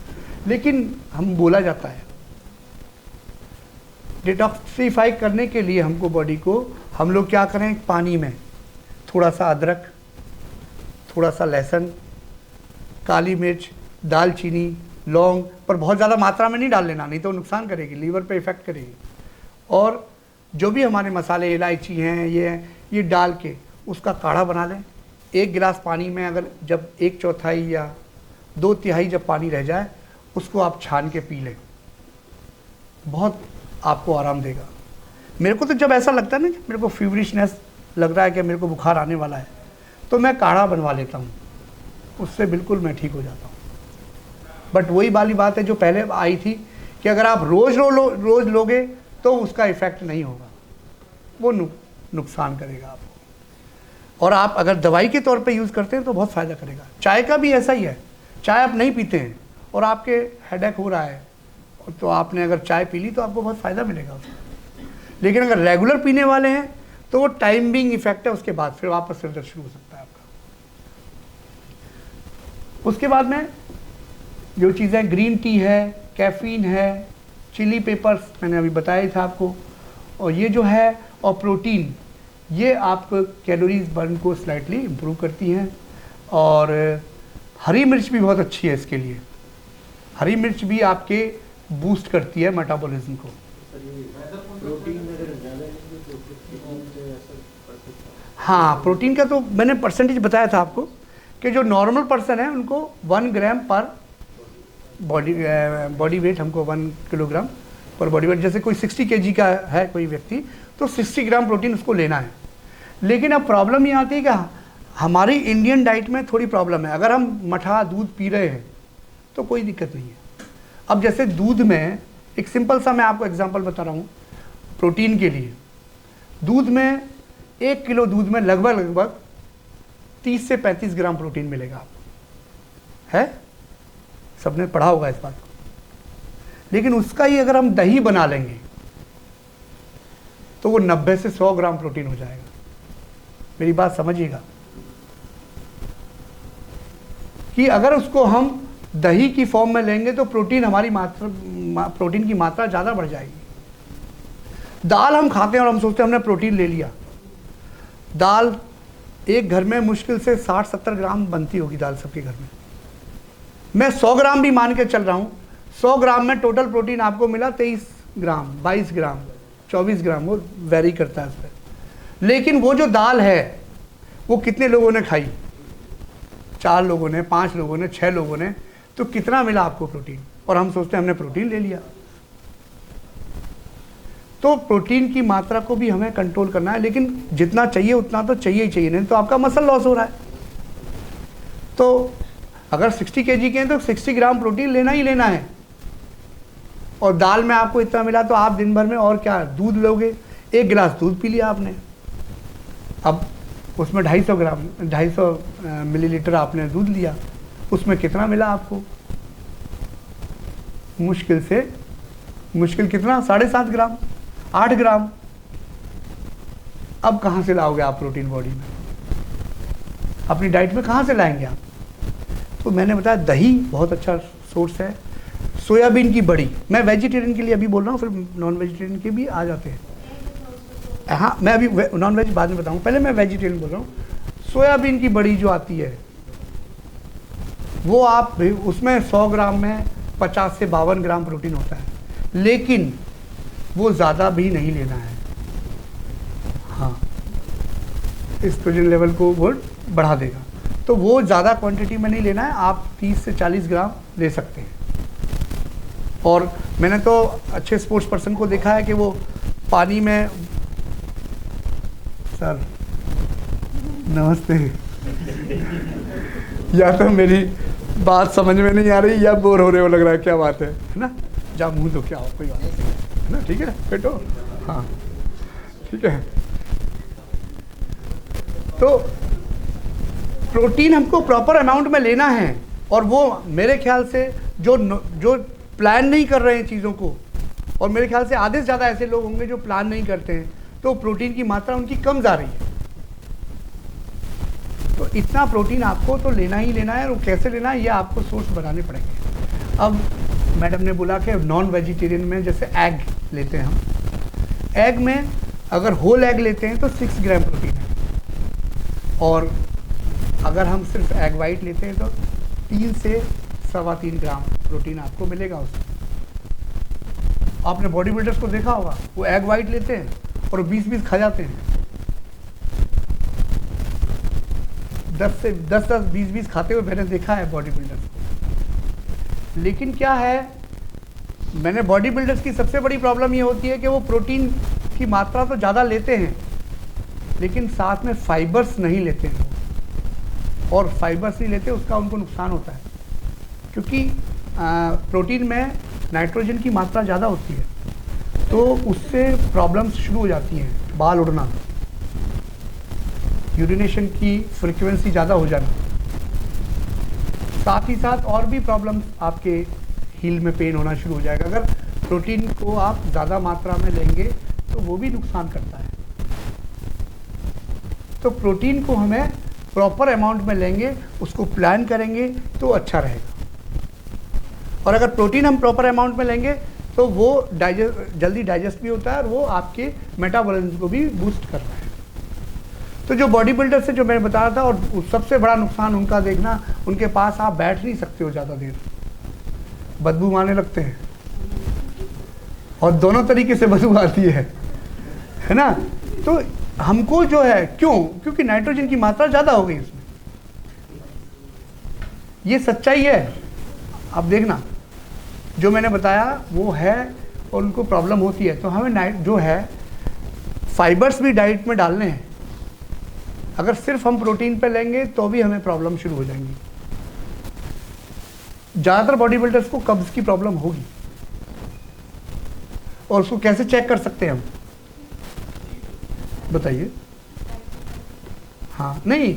लेकिन हम बोला जाता है डिटॉक्सिफाई करने के लिए हमको बॉडी को, हम लोग क्या करें, पानी में थोड़ा सा अदरक, थोड़ा सा लहसुन, काली मिर्च, दालचीनी, लौंग, पर बहुत ज़्यादा मात्रा में नहीं डाल लेना, नहीं तो नुकसान करेगी, लीवर पे इफ़ेक्ट करेगी। और जो भी हमारे मसाले, इलायची हैं, ये डाल के उसका काढ़ा बना लें। 1 गिलास पानी में अगर जब 1/4 या 2/3 जब पानी रह जाए, उसको आप छान के पी लें, बहुत आपको आराम देगा। मेरे को तो जब ऐसा लगता है ना कि मेरे को फीवरिशनेस लग रहा है कि मेरे को बुखार आने वाला है, तो मैं काढ़ा बनवा लेता हूँ, उससे बिल्कुल मैं ठीक हो जाता हूँ। बट वही वाली बात है जो पहले आई थी कि अगर आप रोज़ लोगे तो उसका इफ़ेक्ट नहीं होगा, वो नुकसान करेगा आपको। और आप अगर दवाई के तौर पे यूज़ करते हैं तो बहुत फ़ायदा करेगा। चाय का भी ऐसा ही है, चाय आप नहीं पीते हैं और आपके हेडेक हो रहा है, तो आपने अगर चाय पी ली तो आपको बहुत फ़ायदा मिलेगा उसमें। लेकिन अगर रेगुलर पीने वाले हैं तो वो टाइम बिंग इफेक्ट है, उसके बाद फिर वापस सिर दर्द शुरू हो सकता है आपका। उसके बाद में जो चीज़ें, ग्रीन टी है, कैफीन है, चिली पेपर्स मैंने अभी बताया ही था आपको, और ये जो है, और प्रोटीन, ये आपको कैलोरीज बर्न को स्लाइटली इम्प्रूव करती हैं। और हरी मिर्च भी बहुत अच्छी है इसके लिए, हरी मिर्च भी आपके बूस्ट करती है मेटाबॉलिज्म को। हाँ, प्रोटीन का तो मैंने परसेंटेज बताया था आपको कि जो नॉर्मल पर्सन है उनको 1 ग्राम पर बॉडी वेट, हमको 1 किलोग्राम पर बॉडी वेट, जैसे कोई 60 केजी का है कोई व्यक्ति तो 60 ग्राम प्रोटीन उसको लेना है। लेकिन अब प्रॉब्लम ये आती है कि हमारी इंडियन डाइट में थोड़ी प्रॉब्लम है। अगर हम मठा दूध पी रहे हैं तो कोई दिक्कत नहीं है। अब जैसे दूध में एक सिंपल सा मैं आपको एग्जांपल बता रहा हूँ प्रोटीन के लिए। दूध में 1 किलो दूध में लगभग 30 से 35 ग्राम प्रोटीन मिलेगा आपको, है? सबने पढ़ा होगा इस बात को। लेकिन उसका ही अगर हम दही बना लेंगे तो वो 90 से 100 ग्राम प्रोटीन हो जाएगा। मेरी बात समझिएगा कि अगर उसको हम दही की फॉर्म में लेंगे तो प्रोटीन की मात्रा ज़्यादा बढ़ जाएगी। दाल हम खाते हैं और हम सोचते हैं हमने प्रोटीन ले लिया। दाल एक घर में मुश्किल से 60-70 ग्राम बनती होगी दाल सबके घर में। मैं 100 ग्राम भी मान के चल रहा हूँ। 100 ग्राम में टोटल प्रोटीन आपको मिला 23 ग्राम, 22 ग्राम, 24 ग्राम, वो वेरी करता है उस पर। लेकिन वो जो दाल है वो कितने लोगों ने खाई? 4 लोगों ने, 5 लोगों ने, 6 लोगों ने, तो कितना मिला आपको प्रोटीन? और हम सोचते हैं हमने प्रोटीन ले लिया। तो प्रोटीन की मात्रा को भी हमें कंट्रोल करना है, लेकिन जितना चाहिए उतना तो चाहिए ही चाहिए, नहीं तो आपका मसल लॉस हो रहा है। तो अगर 60 केजी के हैं तो 60 ग्राम प्रोटीन लेना ही लेना है। और दाल में आपको इतना मिला तो आप दिन भर में और क्या दूध लोगे? 1 गिलास दूध पी लिया आपने, अब उसमें 250 मिलीलीटर आपने दूध लिया, उसमें कितना मिला आपको? मुश्किल कितना? 7.5 ग्राम, 8 ग्राम। अब कहाँ से लाओगे आप प्रोटीन बॉडी में? अपनी डाइट में कहाँ से लाएंगे आप? तो मैंने बताया दही बहुत अच्छा सोर्स है। सोयाबीन की बड़ी, मैं वेजिटेरियन के लिए अभी बोल रहा हूँ, फिर नॉन वेजिटेरियन के भी आ जाते हैं। हाँ, मैं अभी नॉन वेज बाद में बताऊँ, पहले मैं वेजिटेरियन बोल रहा हूँ। सोयाबीन की बड़ी जो आती है वो आप उसमें 100 ग्राम में 50 से 52 ग्राम प्रोटीन होता है, लेकिन वो ज़्यादा भी नहीं लेना है। हाँ, एस्ट्रोजन लेवल को वो बढ़ा देगा, तो वो ज़्यादा क्वांटिटी में नहीं लेना है। आप 30 से 40 ग्राम ले सकते हैं। और मैंने तो अच्छे स्पोर्ट्स पर्सन को देखा है कि वो पानी में, सर नमस्ते, या तो मेरी बात समझ में नहीं आ रही या बोर हो रहे हो लग रहा है, क्या बात है ना? जा मुंह तो क्या हो, कोई बात नहीं है ना, ठीक है बेटो, हाँ ठीक है। तो प्रोटीन हमको प्रॉपर अमाउंट में लेना है, और वो मेरे ख्याल से जो प्लान नहीं कर रहे हैं चीज़ों को, और मेरे ख्याल से आधे से ज़्यादा ऐसे लोग होंगे जो प्लान नहीं करते हैं, तो प्रोटीन की मात्रा उनकी कम जा रही है। तो इतना प्रोटीन आपको तो लेना ही लेना है, और कैसे लेना है ये आपको सोर्स बनाने पड़ेंगे। अब मैडम ने बोला कि नॉन वेजिटेरियन में जैसे एग लेते हैं हम, एग में अगर होल एग लेते हैं तो 6 ग्राम प्रोटीन है, और अगर हम सिर्फ एग वाइट लेते हैं तो 3 से 3.25 ग्राम प्रोटीन आपको मिलेगा उसमें। आपने बॉडी बिल्डर्स को देखा होगा, वो एग वाइट लेते हैं और 20-20 खा जाते हैं, 10 20 खाते हुए मैंने देखा है बॉडी बिल्डर्स को। लेकिन क्या है, मैंने बॉडी बिल्डर्स की सबसे बड़ी प्रॉब्लम ये होती है कि वो प्रोटीन की मात्रा तो ज़्यादा लेते हैं, लेकिन साथ में फाइबर्स नहीं लेते हैं, और फाइबर्स नहीं लेते उसका उनको नुकसान होता है, क्योंकि प्रोटीन में नाइट्रोजन की मात्रा ज़्यादा होती है, तो उससे प्रॉब्लम्स शुरू हो जाती हैं, बाल उड़ना, यूरिनेशन की फ्रीक्वेंसी ज़्यादा हो जाना, साथ ही साथ और भी प्रॉब्लम्स, आपके हील में पेन होना शुरू हो जाएगा। अगर प्रोटीन को आप ज़्यादा मात्रा में लेंगे तो वो भी नुकसान करता है। तो प्रोटीन को हमें प्रॉपर अमाउंट में लेंगे, उसको प्लान करेंगे तो अच्छा रहेगा। और अगर प्रोटीन हम प्रॉपर अमाउंट में लेंगे तो वो जल्दी डाइजेस्ट भी होता है, और वो आपके मेटाबॉलिज्म को भी बूस्ट कर रहा है। तो जो बॉडी बिल्डर से जो मैंने बताया था, और सबसे बड़ा नुकसान उनका देखना, उनके पास आप बैठ नहीं सकते हो ज़्यादा देर, बदबू आने लगते हैं, और दोनों तरीके से बदबू आती है ना। तो हमको जो है क्यों, क्योंकि नाइट्रोजन की मात्रा ज़्यादा हो गई इसमें, ये सच्चाई है। आप देखना जो मैंने बताया वो है, और उनको प्रॉब्लम होती है। तो हमें जो है फाइबर्स भी डाइट में डालने हैं। अगर सिर्फ हम प्रोटीन पे लेंगे तो भी हमें प्रॉब्लम शुरू हो जाएंगी। ज़्यादातर बॉडी बिल्डर्स को कब्ज की प्रॉब्लम होगी, और उसको कैसे चेक कर सकते हैं हम, बताइए। हाँ, नहीं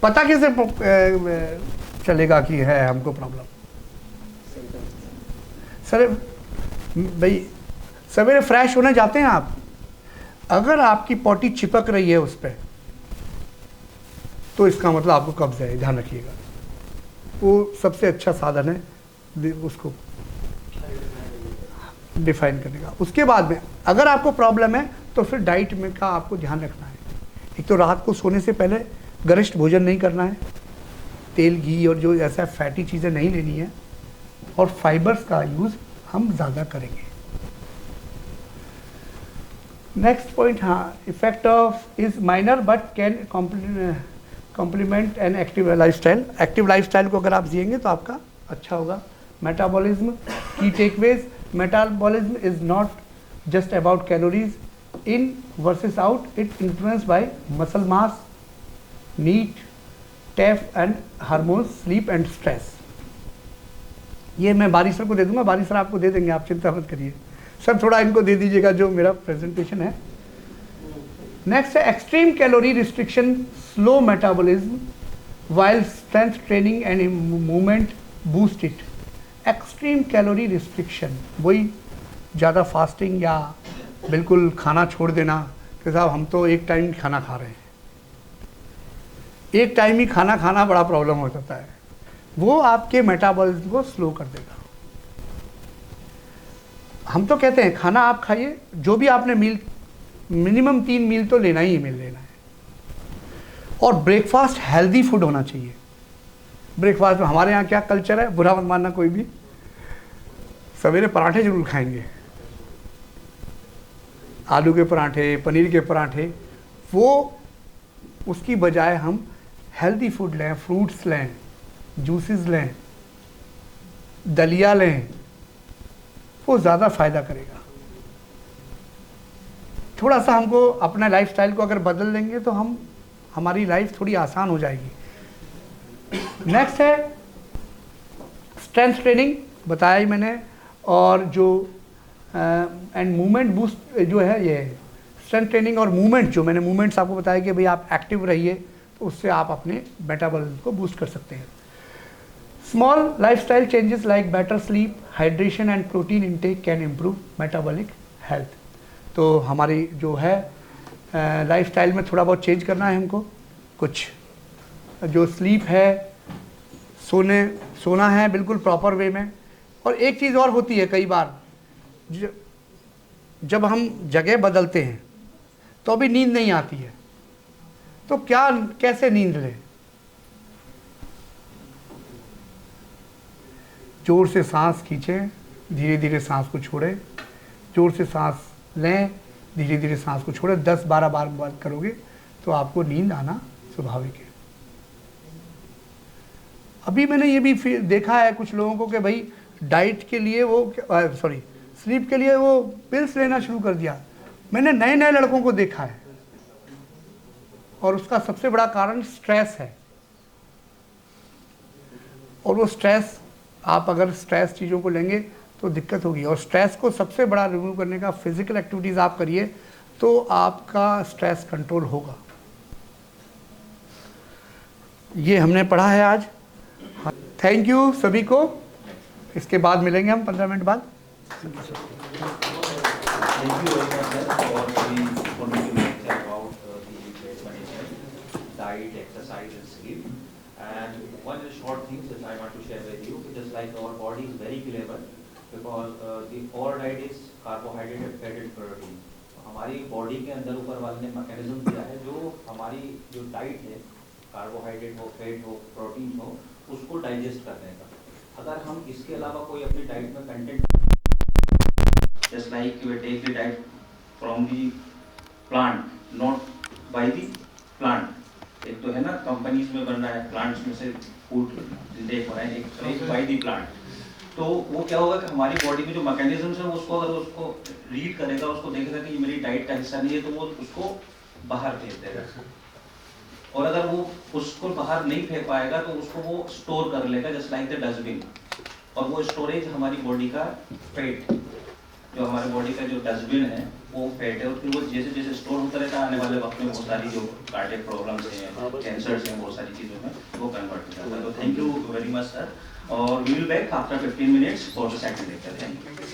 पता कैसे चलेगा कि है हमको प्रॉब्लम? सर भाई सवेरे फ्रेश होने जाते हैं आप, अगर आपकी पॉटी चिपक रही है उस पर, तो इसका मतलब आपको कब्ज है, ध्यान रखिएगा। वो सबसे अच्छा साधन है उसको डिफाइन करने का। उसके बाद में अगर आपको प्रॉब्लम है तो फिर डाइट में का आपको ध्यान रखना है। एक तो रात को सोने से पहले गरिष्ठ भोजन नहीं करना है, तेल घी और जो ऐसा फैटी चीज़ें नहीं लेनी है, और फाइबर्स का यूज़ हम ज़्यादा करेंगे। नेक्स्ट पॉइंट, हाँ, effect of is minor but can complement an active lifestyle. Active lifestyle को अगर आप जिएंगे तो आपका अच्छा होगा। मेटाबॉलिज्म की takeaways, metabolism is not just about calories in versus out, it influence by muscle mass, NEAT, TEF and hormones, sleep and stress. ये मैं बारिश सर को दे दूंगा, बारिश सर आपको दे देंगे, आप चिंता मत करिए। सर थोड़ा इनको दे दीजिएगा जो मेरा प्रेजेंटेशन है। नेक्स्ट है extreme calorie restriction, slow metabolism while strength training and movement boost it. Extreme calorie restriction, वही ज़्यादा फास्टिंग या बिल्कुल खाना छोड़ देना कि साहब हम तो एक टाइम खाना खा रहे हैं। एक टाइम ही खाना खाना बड़ा प्रॉब्लम हो जाता है, वो आपके मेटाबॉलिज्म को स्लो कर देगा। हम तो कहते हैं खाना आप खाइए, जो भी आपने मील, मिनिमम 3 मील तो लेना ही लेना है, और ब्रेकफास्ट हेल्दी फूड होना चाहिए। ब्रेकफास्ट में हमारे यहाँ क्या कल्चर है, बुरा मत मानना कोई भी, सवेरे पराठे जरूर खाएंगे, आलू के पराठे, पनीर के पराठे। वो उसकी बजाय हम हेल्दी फूड लें, फ्रूट्स लें, जूसेस लें, दलिया लें, वो ज़्यादा फ़ायदा करेगा। थोड़ा सा हमको अपना लाइफस्टाइल को अगर बदल लेंगे तो हमारी लाइफ थोड़ी आसान हो जाएगी। नेक्स्ट है स्ट्रेंथ ट्रेनिंग, बताया ही मैंने, और जो एंड मूवमेंट बूस्ट जो है, ये स्ट्रेंथ ट्रेनिंग और मूवमेंट, जो मैंने मूवमेंट्स आपको बताया कि भाई आप एक्टिव रहिए, तो उससे आप अपने मेटाबॉलिज्म को बूस्ट कर सकते हैं। Small lifestyle changes like better sleep, hydration and protein intake can improve metabolic health. तो हमारी जो है लाइफस्टाइल में थोड़ा बहुत चेंज करना है हमको, कुछ जो स्लीप है, सोना है बिल्कुल प्रॉपर वे में। और एक चीज़ और होती है, कई बार जब हम जगह बदलते हैं तो भी नींद नहीं आती है, तो कैसे नींद लें? जोर से सांस खींचें, धीरे धीरे सांस को छोड़ें, जोर से सांस लें, धीरे धीरे सांस को छोड़ें। 10-12 बार बात करोगे तो आपको नींद आना स्वाभाविक है। अभी मैंने ये भी देखा है कुछ लोगों को कि भाई डाइट के लिए स्लीप के लिए वो पिल्स लेना शुरू कर दिया। मैंने नए नए लड़कों को देखा है, और उसका सबसे बड़ा कारण स्ट्रेस है। और वो स्ट्रेस, आप अगर स्ट्रेस चीज़ों को लेंगे तो दिक्कत होगी। और स्ट्रेस को सबसे बड़ा रिमूव करने का फिजिकल एक्टिविटीज़ आप करिए तो आपका स्ट्रेस कंट्रोल होगा। ये हमने पढ़ा है आज। थैंक यू सभी को। इसके बाद मिलेंगे हम 15 मिनट बाद। Thank you very much, sir, for the informative lecture about the weight management, diet, exercise, and sleep. And one short thing that I want to share with you, just like our body is very clever, because our diet is carbohydrate, fat, and protein. हमारी body के अंदर ऊपर वाले ने mechanism दिया है, जो हमारी जो डाइट है, कार्बोहाइड्रेट हो, फैट हो, प्रोटीन हो, उसको डाइजेस्ट करने का। अगर हम इसके अलावा कोई अपनी डाइट में content, just like you take the diet from the plant, not by the plant. एक तो है ना कंपनीज में बन रहा है, प्लांट्स में से फूड इंटेक हो रहा है, एक बाय दी प्लांट। तो वो क्या होगा कि हमारी बॉडी में जो मैकेनिज्म है उसको अगर उसको रीड करेगा, उसको देखेगा कि ये मेरी डाइट का हिस्सा नहीं है, तो वो उसको बाहर भेज देगा। और अगर वो उसको बाहर नहीं फेंक पाएगा तो उसको वो स्टोर कर लेगा, जस्ट लाइक द डस्टबिन। और वो स्टोरेज हमारी बॉडी का फैट, जो हमारे बॉडी का जो डस्टबिन है वो फैट है, और फिर वो जैसे जैसे स्टोर होता रहता है, आने वाले वक्त में बहुत सारी जो कार्डियक प्रॉब्लम्स हैं, कैंसर्स हैं, बहुत सारी चीज़ों में वो कन्वर्ट हो जाता है। तो thank you very much sir, और we will back after 15 minutes for the second lecture. Thank you.